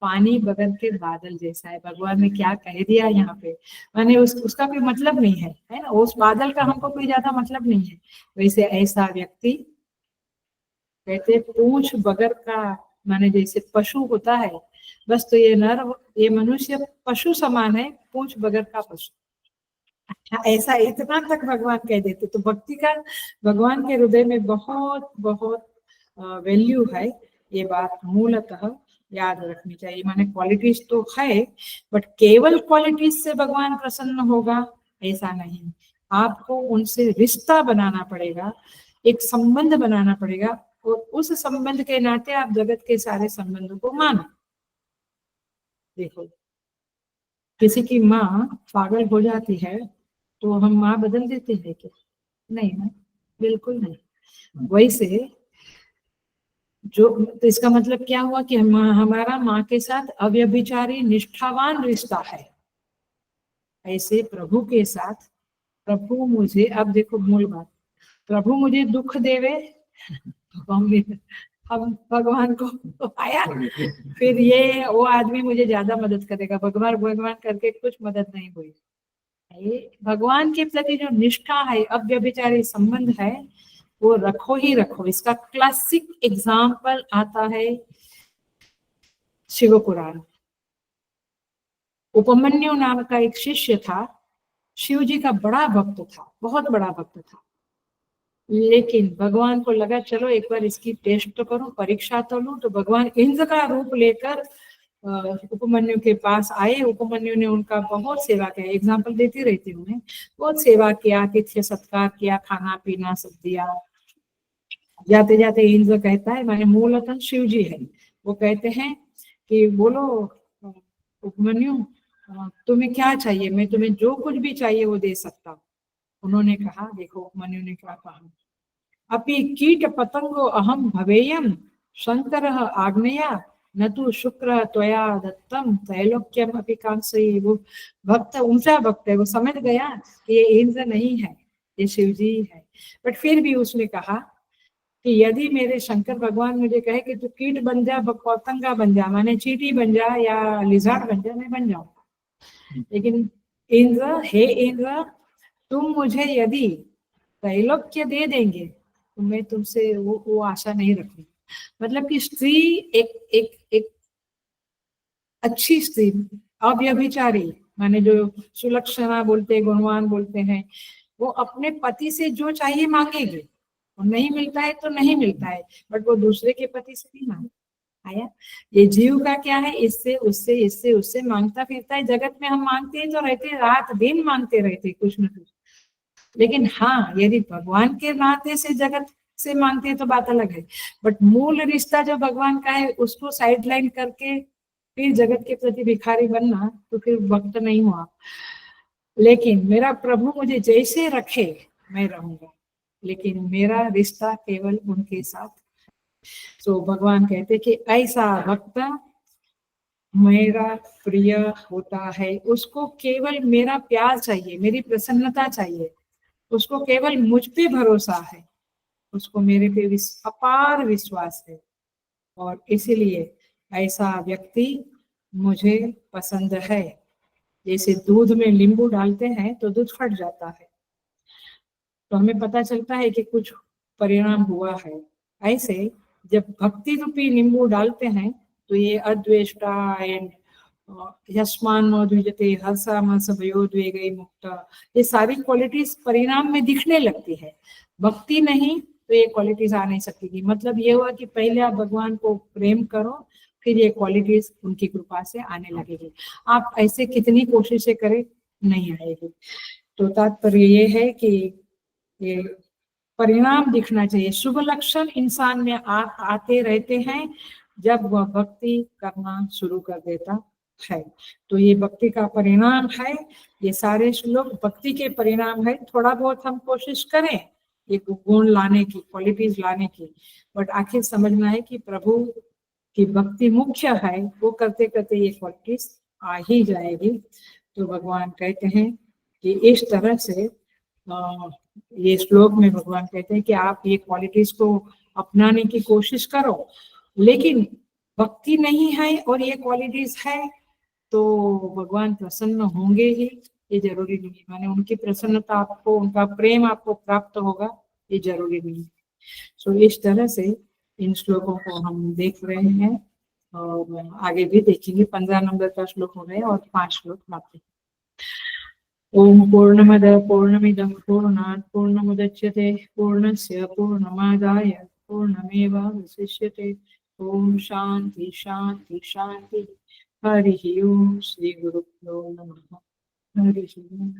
पानी बगल के बादल जैसा है। भगवान ने क्या कह दिया यहाँ पे, माने उसका कोई मतलब नहीं है ना, उस बादल का हमको कोई ज्यादा मतलब नहीं है। वैसे ऐसा व्यक्ति, कहते पूंछ बगर का, माने जैसे पशु होता है, बस तो ये मनुष्य पशु समान है, पूंछ बगर का पशु। ऐसा इतना तक भगवान कह देते। तो भक्ति का भगवान के हृदय में बहुत बहुत वैल्यू है, ये बात मूलतः याद रखनी चाहिए। माने क्वालिटीज तो है, बट केवल क्वालिटीज से भगवान प्रसन्न होगा ऐसा नहीं, आपको उनसे रिश्ता बनाना पड़ेगा, एक संबंध बनाना पड़ेगा, और उस संबंध के नाते आप जगत के सारे संबंधों को मानो। देखो, किसी की माँ पागल हो जाती है तो हम माँ बदल देते हैं क्या? नहीं ना, बिल्कुल नहीं। वैसे जो, तो इसका मतलब क्या हुआ कि हमारा माँ के साथ अव्यभिचारी निष्ठावान रिश्ता है। ऐसे प्रभु के साथ, प्रभु मुझे, अब देखो मूल बात, प्रभु मुझे दुख देवे तो हम भगवान को आया, फिर ये वो आदमी मुझे ज्यादा मदद करेगा, भगवान भगवान करके कुछ मदद नहीं हुई। भगवान के प्रति जो निष्ठा है, अव्यभिचारी संबंध है, वो रखो ही रखो। इसका क्लासिक एग्जाम्पल आता है शिव पुराण। उपमन्यु नाम का एक शिष्य था, शिव जी का बड़ा भक्त था, बहुत बड़ा भक्त था, लेकिन भगवान को लगा चलो एक बार इसकी टेस्ट तो करूं, परीक्षा तो लूं। तो भगवान इंद्र का रूप लेकर उपमन्यु के पास आए। उपमन्यु ने उनका बहुत सेवा किया, एग्जाम्पल देती रहती हूँ मैं, बहुत सेवा किया, आतिथ्य सत्कार किया, खाना पीना सब दिया। जाते जाते इंद्र कहता है, माने मूलतः शिव जी है, वो कहते हैं कि बोलो उपमन्यु, तुम्हें क्या चाहिए, मैं तुम्हें जो कुछ भी चाहिए वो दे सकता हूँ। उन्होंने कहा, देखो उपमन्यु ने क्या कहा, अपि कीट पतंगो अहम भवेयम शंकर आग्नेया न तो शुक्र त्वया दत्तम त्रैलोक्यम अपि कांक्षी। वो भक्त ऊंचा भक्त है, वो समझ गया कि ये इंद्र नहीं है, ये शिव जी है। बट फिर भी उसने कहा कि यदि मेरे शंकर भगवान मुझे कहे कि तू कीट बन जा, पतंगा बन जा, माने चींटी बन जा या लिजार्ड बन जा, मैं बन जाऊंगा। लेकिन इंद्र, हे इंद्र, तुम मुझे यदि त्रैलोक्य दे देंगे तो मैं तुमसे वो आशा नहीं रखूंगी। मतलब कि स्त्री, एक एक एक अच्छी स्त्री, अव्यभिचारी, माने जो सुलक्षणा बोलते हैं, गुणवान बोलते हैं, वो अपने पति से जो चाहिए मांगेगी, और नहीं मिलता है तो नहीं मिलता है, बट वो दूसरे के पति से नहीं मांगे। आया? ये जीव का क्या है, इससे उससे इससे उससे मांगता फिरता है। जगत में हम मांगते हैं तो रहते, रात दिन मांगते रहते कुछ न कुछ। लेकिन हाँ, यदि भगवान के नाते से जगत से मांगते हैं तो बात अलग है, बट मूल रिश्ता जो भगवान का है उसको साइडलाइन करके फिर जगत के प्रति भिखारी बनना, तो फिर भक्त नहीं हुआ। लेकिन मेरा प्रभु मुझे जैसे रखे मैं रहूंगा, लेकिन मेरा रिश्ता केवल उनके साथ। तो भगवान कहते कि ऐसा भक्त मेरा प्रिय होता है, उसको केवल मेरा प्यार चाहिए, मेरी प्रसन्नता चाहिए, उसको केवल मुझ पे भरोसा है, उसको मेरे पे अपार विश्वास है, और इसीलिए ऐसा व्यक्ति मुझे पसंद है। जैसे दूध में नींबू डालते हैं तो दूध फट जाता है, तो हमें पता चलता है कि कुछ परिणाम हुआ है। ऐसे जब भक्ति रूपी नींबू डालते हैं तो ये अद्वेष्टा एंड यस्मान द्विजते हर्षामर्ष भयोद्वेगै मुक्त, ये सारी क्वालिटीज परिणाम में दिखने लगती है। भक्ति नहीं तो ये क्वालिटीज आ नहीं सकती। मतलब ये हुआ कि पहले आप भगवान को प्रेम करो, फिर ये क्वालिटीज उनकी कृपा से आने लगेगी। आप ऐसे कितनी कोशिशें करें, नहीं आएगी। तो तात्पर्य ये है कि ये परिणाम दिखना चाहिए। शुभ लक्षण इंसान में आते रहते हैं जब वह भक्ति करना शुरू कर देता है। तो ये भक्ति का परिणाम है, ये सारे श्लोक भक्ति के परिणाम है। थोड़ा बहुत हम कोशिश करें ये गुण लाने की, क्वालिटीज लाने की, बट आखिर समझना है कि प्रभु की भक्ति मुख्य है, वो करते करते ये क्वालिटीज आ ही जाएगी। तो भगवान कहते हैं कि इस तरह से ये श्लोक में भगवान कहते हैं कि आप ये क्वालिटीज को अपनाने की कोशिश करो, लेकिन भक्ति नहीं है और ये क्वालिटीज है तो भगवान प्रसन्न होंगे ही, ये जरूरी नहीं है। माने उनकी प्रसन्नता आपको, उनका प्रेम आपको प्राप्त होगा, ये जरूरी नहीं है। सो इस तरह से इन श्लोकों को हम देख रहे हैं और आगे भी देखेंगे। 15 नंबर का श्लोक हो गए और 5 श्लोक बाकी। ओम पूर्णमद पूर्णमिदं पूर्णात् पूर्णमुदच्यते पूर्णस्य पूर्णमादाय पूर्णमेवावशिष्यते। ओम शांति शांति शांति। हरि ओम। श्री गुरुभ्यो नमः। हरि ओम।